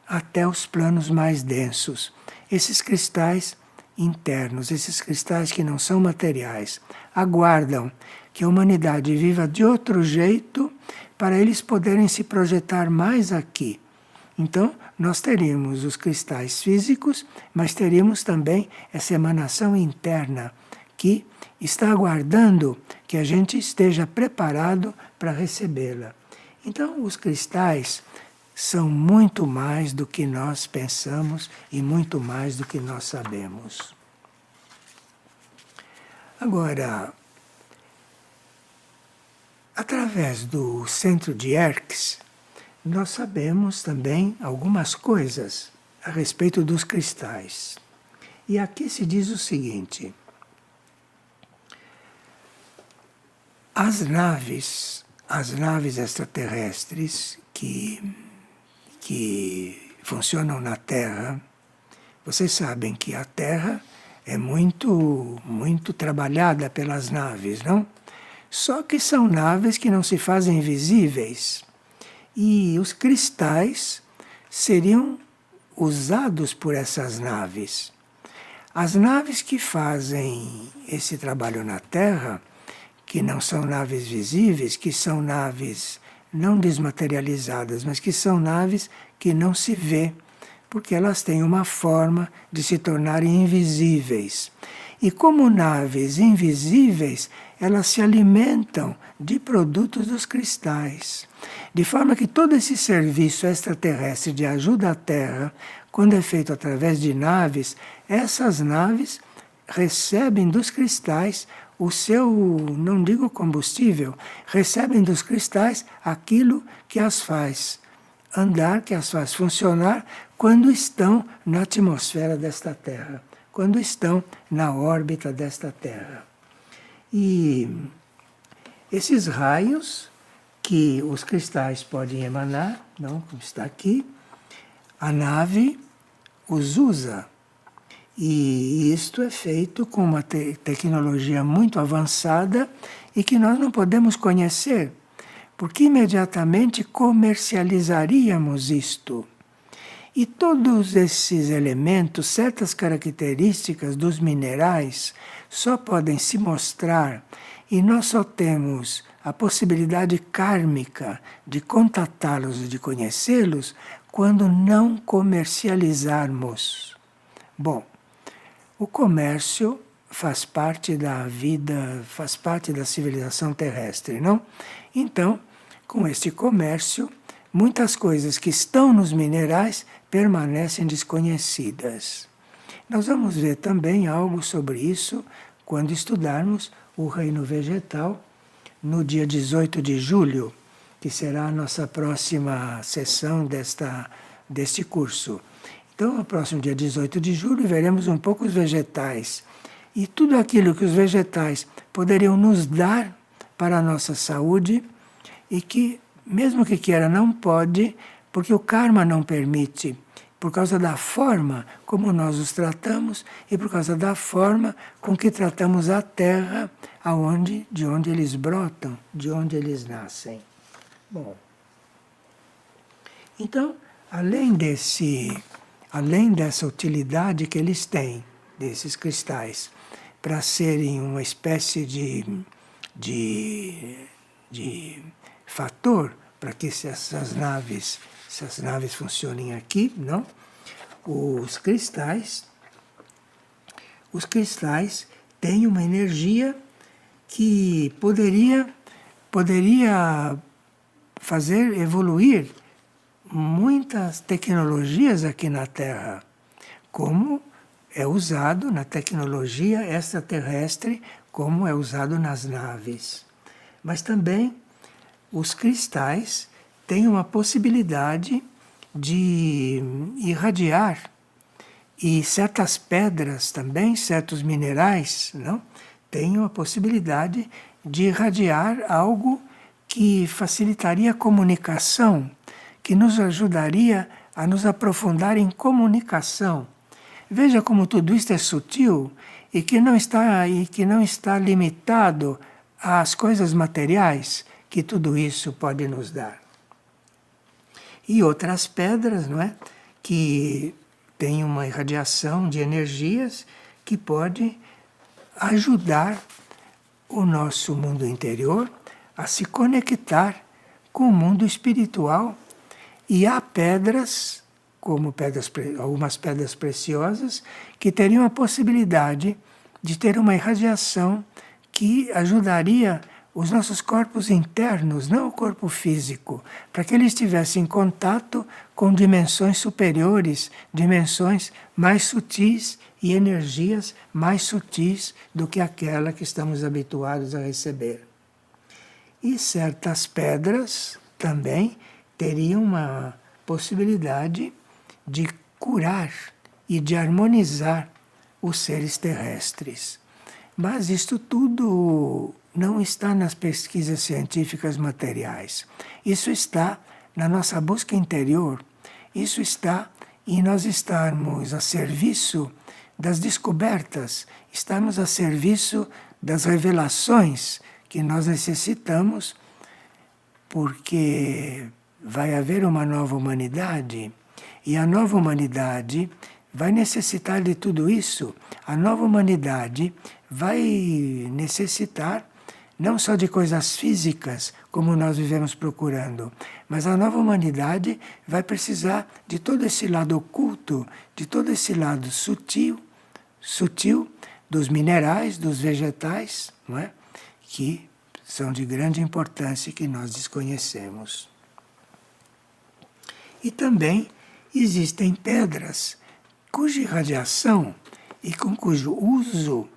até os planos mais densos. Esses cristais internos, esses cristais que não são materiais, aguardam que a humanidade viva de outro jeito para eles poderem se projetar mais aqui. Então, nós teríamos os cristais físicos, mas teríamos também essa emanação interna que está aguardando que a gente esteja preparado para recebê-la. Então, os cristais são muito mais do que nós pensamos e muito mais do que nós sabemos. Agora, através do centro de Yerkes, nós sabemos também algumas coisas a respeito dos cristais. E aqui se diz o seguinte: as naves extraterrestres que funcionam na Terra, vocês sabem que a Terra é muito trabalhada pelas naves, não? Só que são naves que não se fazem visíveis. E os cristais seriam usados por essas naves. As naves que fazem esse trabalho na Terra, que não são naves visíveis, que são naves não desmaterializadas, mas que são naves que não se vê, porque elas têm uma forma de se tornarem invisíveis. E como naves invisíveis, elas se alimentam de produtos dos cristais. De forma que todo esse serviço extraterrestre de ajuda à Terra, quando é feito através de naves, essas naves recebem dos cristais o seu, não digo combustível, recebem dos cristais aquilo que as faz andar, que as faz funcionar quando estão na atmosfera desta Terra, quando estão na órbita desta Terra. E esses raios que os cristais podem emanar, não, como está aqui, a nave os usa. E isto é feito com uma tecnologia muito avançada e que nós não podemos conhecer, porque imediatamente comercializaríamos isto. E todos esses elementos, certas características dos minerais, só podem se mostrar e nós só temos a possibilidade kármica de contatá-los e de conhecê-los quando não comercializarmos. Bom, o comércio faz parte da vida, faz parte da civilização terrestre, não? Então, com este comércio, muitas coisas que estão nos minerais permanecem desconhecidas. Nós vamos ver também algo sobre isso quando estudarmos o reino vegetal no dia 18 de julho, que será a nossa próxima sessão deste curso. Então, no próximo dia 18 de julho, veremos um pouco os vegetais. E tudo aquilo que os vegetais poderiam nos dar para a nossa saúde e que, mesmo que queira, não pode, porque o karma não permite. por causa da forma como nós os tratamos e por causa da forma com que tratamos a Terra, de onde eles brotam, de onde eles nascem. Bom, então, além dessa utilidade que eles têm, desses cristais, para serem uma espécie de fator para que essas naves funcionem aqui, não? Os cristais têm uma energia que poderia fazer evoluir muitas tecnologias aqui na Terra, como é usado na tecnologia extraterrestre, como é usado nas naves. Mas também os cristais têm uma possibilidade de irradiar, e certas pedras também, certos minerais, não, têm uma possibilidade de irradiar algo que facilitaria a comunicação, que nos ajudaria a nos aprofundar em comunicação. Veja como tudo isto é sutil e que não está limitado às coisas materiais que tudo isso pode nos dar. E outras pedras, não é? Que têm uma irradiação de energias que pode ajudar o nosso mundo interior a se conectar com o mundo espiritual. E há pedras, como algumas pedras preciosas, que teriam a possibilidade de ter uma irradiação que ajudaria os nossos corpos internos, não o corpo físico, para que eles estivessem em contato com dimensões superiores, dimensões mais sutis e energias mais sutis do que aquela que estamos habituados a receber. E certas pedras também teriam uma possibilidade de curar e de harmonizar os seres terrestres. Mas isto tudo não está nas pesquisas científicas materiais. Isso está na nossa busca interior. Isso está em nós estarmos a serviço das descobertas, estarmos a serviço das revelações que nós necessitamos, porque vai haver uma nova humanidade, e a nova humanidade vai necessitar de tudo isso. A nova humanidade vai necessitar não só de coisas físicas, como nós vivemos procurando, mas a nova humanidade vai precisar de todo esse lado oculto, de todo esse lado sutil dos minerais, dos vegetais, não é? Que são de grande importância e que nós desconhecemos. E também existem pedras cuja irradiação e com cujo uso,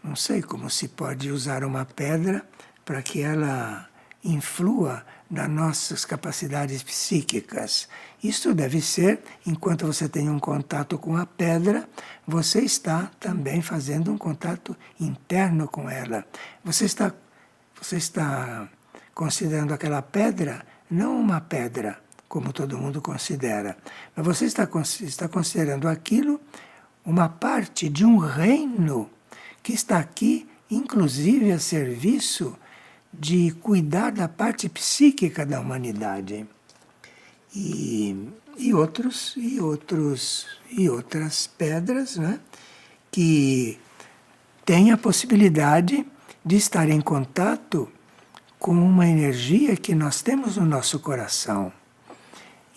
não sei como se pode usar uma pedra para que ela influa nas nossas capacidades psíquicas. Isso deve ser, enquanto você tem um contato com a pedra, você está também fazendo um contato interno com ela. Você está considerando aquela pedra não uma pedra, como todo mundo considera, mas você está considerando aquilo uma parte de um reino que está aqui, inclusive a serviço de cuidar da parte psíquica da humanidade. E outras pedras, né, que têm a possibilidade de estar em contato com uma energia que nós temos no nosso coração.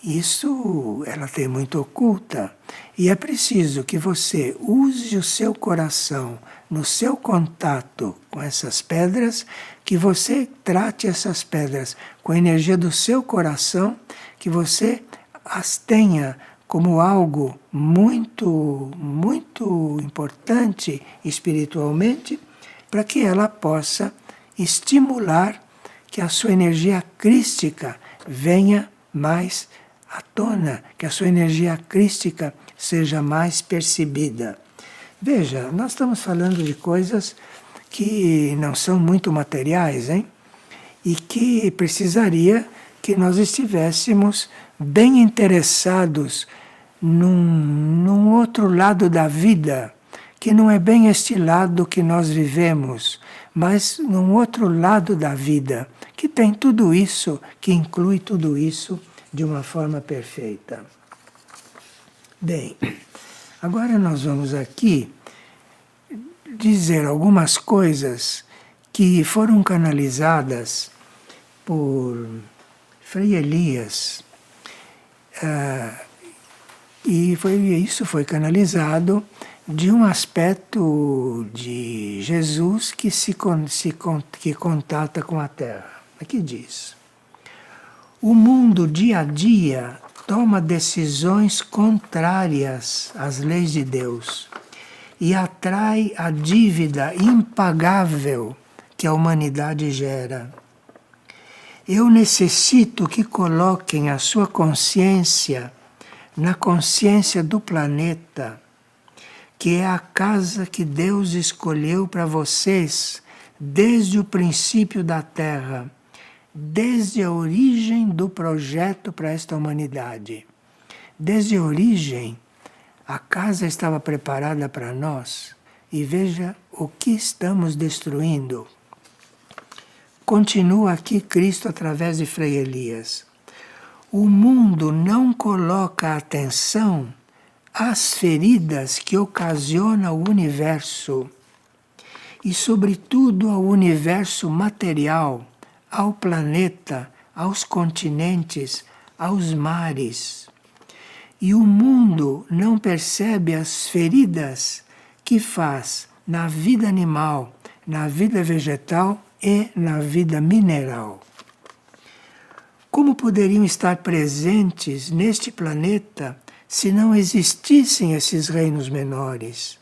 Isso ela tem muito oculta, e é preciso que você use o seu coração no seu contato com essas pedras, que você trate essas pedras com a energia do seu coração, que você as tenha como algo muito, muito importante espiritualmente, para que ela possa estimular que a sua energia crística venha mais à tona, que a sua energia crística seja mais percebida. Veja, nós estamos falando de coisas que não são muito materiais, hein? E que precisaria que nós estivéssemos bem interessados num outro lado da vida, que não é bem este lado que nós vivemos, mas num outro lado da vida, que tem tudo isso, que inclui tudo isso de uma forma perfeita. Bem, agora nós vamos aqui dizer algumas coisas que foram canalizadas por Frei Elias. Isso foi canalizado de um aspecto de Jesus que contata com a Terra. Aqui diz: o mundo dia a dia toma decisões contrárias às leis de Deus e atrai a dívida impagável que a humanidade gera. Eu necessito que coloquem a sua consciência na consciência do planeta, que é a casa que Deus escolheu para vocês desde o princípio da Terra, desde a origem do projeto para esta humanidade. Desde a origem, a casa estava preparada para nós, e veja o que estamos destruindo. Continua aqui Cristo através de Frei Elias. O mundo não coloca atenção às feridas que ocasiona o universo, e sobretudo ao universo material, ao planeta, aos continentes, aos mares. E o mundo não percebe as feridas que faz na vida animal, na vida vegetal e na vida mineral. Como poderiam estar presentes neste planeta se não existissem esses reinos menores,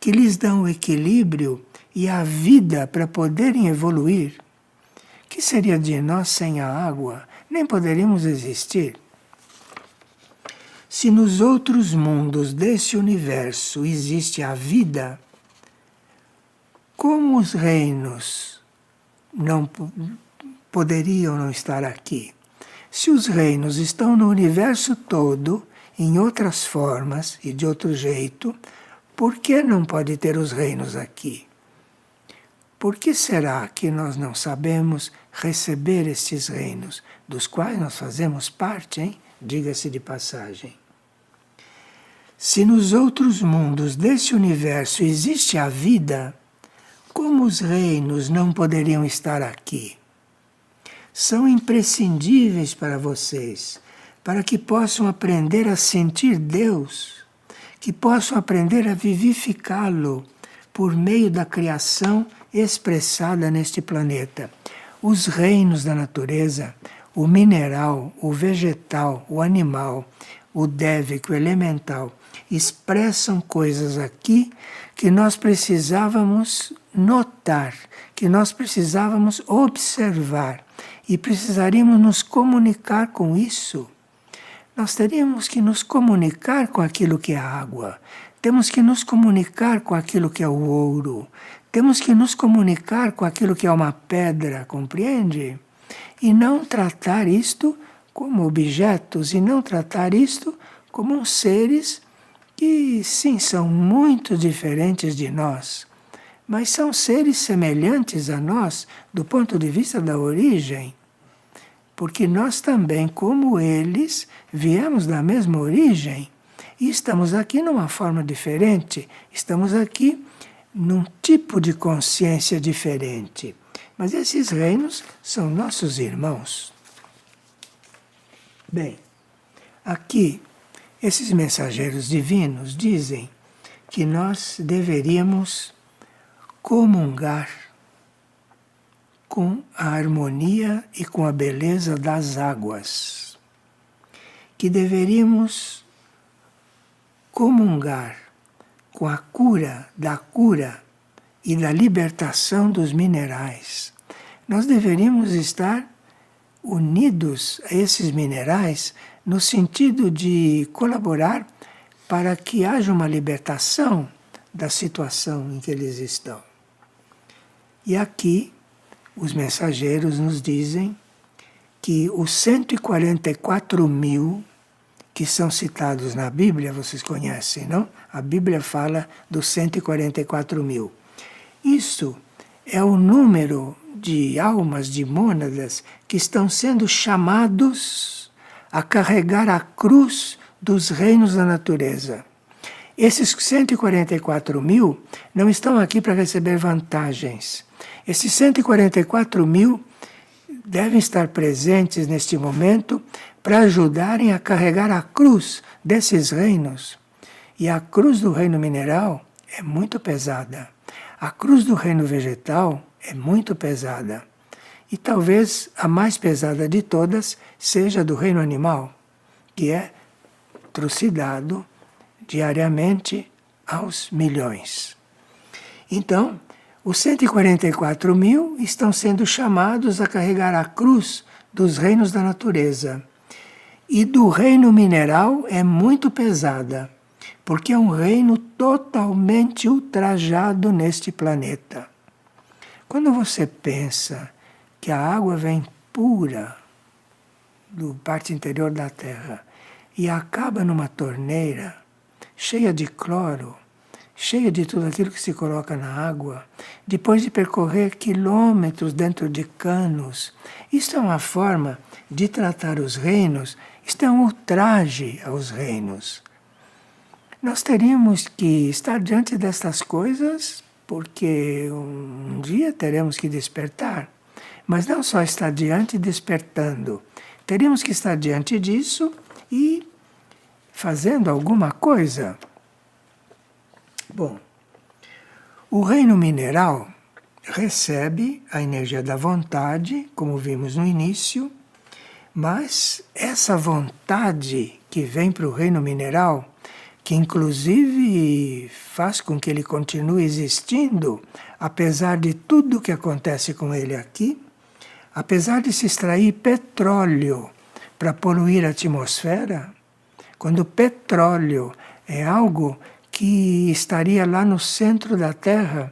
que lhes dão o equilíbrio e a vida para poderem evoluir? Que seria de nós sem a água? Nem poderíamos existir. Se nos outros mundos desse universo existe a vida, como os reinos não poderiam não estar aqui? Se os reinos estão no universo todo, em outras formas e de outro jeito, por que não pode ter os reinos aqui? Por que será que nós não sabemos receber estes reinos, dos quais nós fazemos parte, hein? Diga-se de passagem. Se nos outros mundos desse universo existe a vida, como os reinos não poderiam estar aqui? São imprescindíveis para vocês, para que possam aprender a sentir Deus, que possam aprender a vivificá-lo por meio da criação expressada neste planeta. Os reinos da natureza, o mineral, o vegetal, o animal, o dévico, o elemental, expressam coisas aqui que nós precisávamos notar, que nós precisávamos observar e precisaríamos nos comunicar com isso. Nós teríamos que nos comunicar com aquilo que é a água, temos que nos comunicar com aquilo que é o ouro, temos que nos comunicar com aquilo que é uma pedra, compreende? E não tratar isto como objetos, e não tratar isto como uns seres que, sim, são muito diferentes de nós, mas são seres semelhantes a nós do ponto de vista da origem, porque nós também, como eles, viemos da mesma origem e estamos aqui numa forma diferente, estamos aqui num tipo de consciência diferente. Mas esses reinos são nossos irmãos. Bem, aqui esses mensageiros divinos dizem que nós deveríamos comungar com a harmonia e com a beleza das águas, que deveríamos comungar com a cura da cura e da libertação dos minerais. Nós deveríamos estar unidos a esses minerais no sentido de colaborar para que haja uma libertação da situação em que eles estão. E aqui os mensageiros nos dizem que os 144 mil que são citados na Bíblia, vocês conhecem, não? A Bíblia fala dos 144 mil. Isso é o número de almas, de mônadas, que estão sendo chamados a carregar a cruz dos reinos da natureza. Esses 144 mil não estão aqui para receber vantagens. Esses 144 mil devem estar presentes neste momento para ajudarem a carregar a cruz desses reinos. E a cruz do reino mineral é muito pesada. A cruz do reino vegetal é muito pesada. E talvez a mais pesada de todas seja a do reino animal, que é trucidado diariamente aos milhões. Então, os 144 mil estão sendo chamados a carregar a cruz dos reinos da natureza. E do reino mineral é muito pesada, porque é um reino totalmente ultrajado neste planeta. Quando você pensa que a água vem pura do parte interior da Terra e acaba numa torneira cheia de cloro, cheia de tudo aquilo que se coloca na água, depois de percorrer quilômetros dentro de canos, isso é uma forma de tratar os reinos, isto é um ultraje aos reinos. Nós teríamos que estar diante destas coisas, porque um dia teremos que despertar. Mas não só estar diante despertando, teríamos que estar diante disso e fazendo alguma coisa. Bom, o reino mineral recebe a energia da vontade, como vimos no início, mas essa vontade que vem para o reino mineral, que inclusive faz com que ele continue existindo, apesar de tudo que acontece com ele aqui, apesar de se extrair petróleo para poluir a atmosfera, quando o petróleo é algo que estaria lá no centro da Terra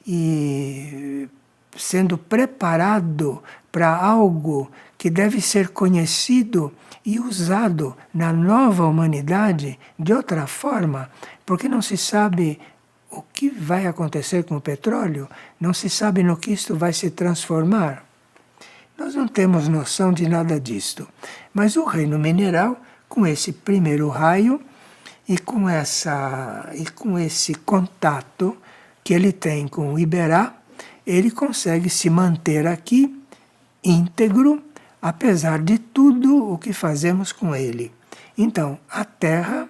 e sendo preparado para algo que deve ser conhecido e usado na nova humanidade de outra forma, porque não se sabe o que vai acontecer com o petróleo, não se sabe no que isto vai se transformar. Nós não temos noção de nada disto. Mas o reino mineral, com esse primeiro raio e com esse contato que ele tem com o Iberá, ele consegue se manter aqui íntegro, apesar de tudo o que fazemos com ele. Então, a terra,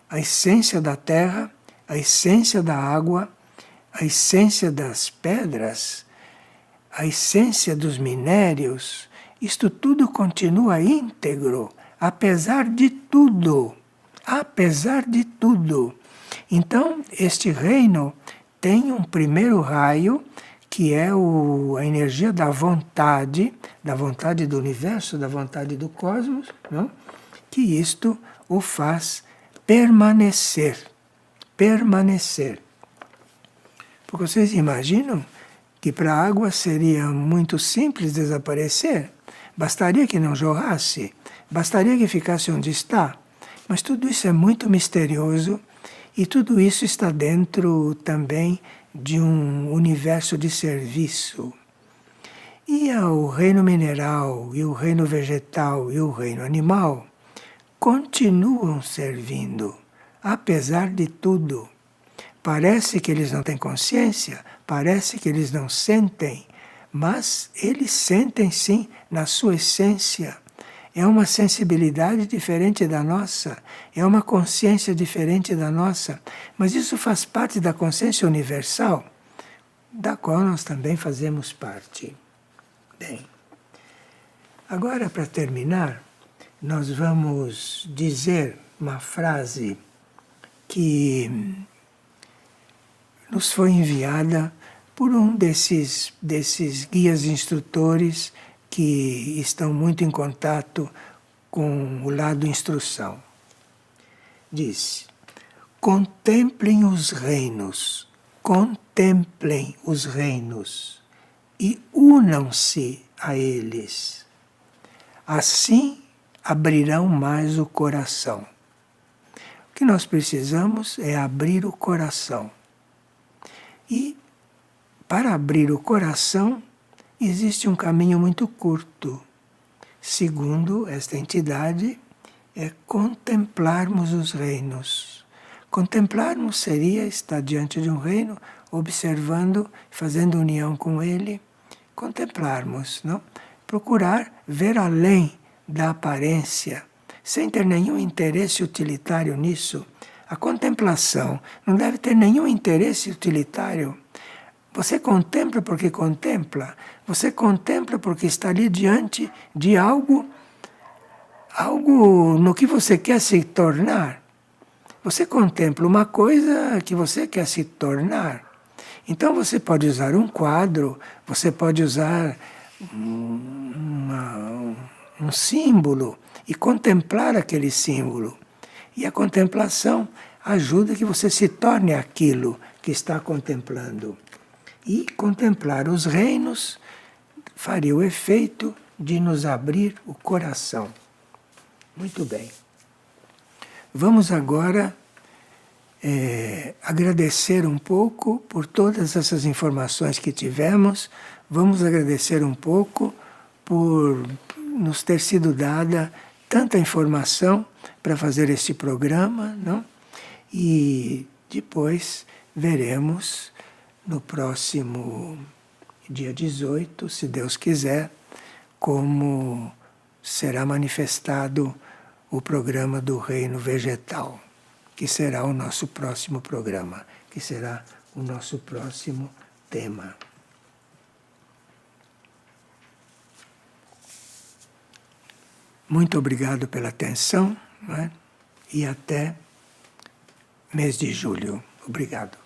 a essência da terra, a essência da água, a essência das pedras, a essência dos minérios, isto tudo continua íntegro, apesar de tudo. Apesar de tudo. Então, este reino tem um primeiro raio, que é a energia da vontade do universo, da vontade do cosmos, não? Que isto o faz permanecer. Permanecer. Porque vocês imaginam que para a água seria muito simples desaparecer? Bastaria que não jorrasse, bastaria que ficasse onde está. Mas tudo isso é muito misterioso e tudo isso está dentro também de um universo de serviço. E o reino mineral, e o reino vegetal, e o reino animal continuam servindo, apesar de tudo. Parece que eles não têm consciência, parece que eles não sentem, mas eles sentem sim, na sua essência. É uma sensibilidade diferente da nossa, é uma consciência diferente da nossa, mas isso faz parte da consciência universal, da qual nós também fazemos parte. Bem, agora para terminar, nós vamos dizer uma frase que nos foi enviada por um desses guias instrutores que estão muito em contato com o lado instrução. Diz: contemplem os reinos e unam-se a eles. Assim abrirão mais o coração. O que nós precisamos é abrir o coração. E para abrir o coração existe um caminho muito curto. Segundo esta entidade, é contemplarmos os reinos. Contemplarmos seria estar diante de um reino, observando, fazendo união com ele. Contemplarmos, não? Procurar ver além da aparência, sem ter nenhum interesse utilitário nisso. A contemplação não deve ter nenhum interesse utilitário. Você contempla porque contempla. Você contempla porque está ali diante de algo no que você quer se tornar. Você contempla uma coisa que você quer se tornar. Então você pode usar um quadro, você pode usar um símbolo e contemplar aquele símbolo. E a contemplação ajuda que você se torne aquilo que está contemplando. E contemplar os reinos faria o efeito de nos abrir o coração. Muito bem. Vamos agora agradecer um pouco por todas essas informações que tivemos. Vamos agradecer um pouco por nos ter sido dada tanta informação para fazer este programa, não? E depois veremos no próximo dia 18, se Deus quiser, como será manifestado o programa do reino vegetal, que será o nosso próximo programa, que será o nosso próximo tema. Muito obrigado pela atenção, não é? E até mês de julho. Obrigado.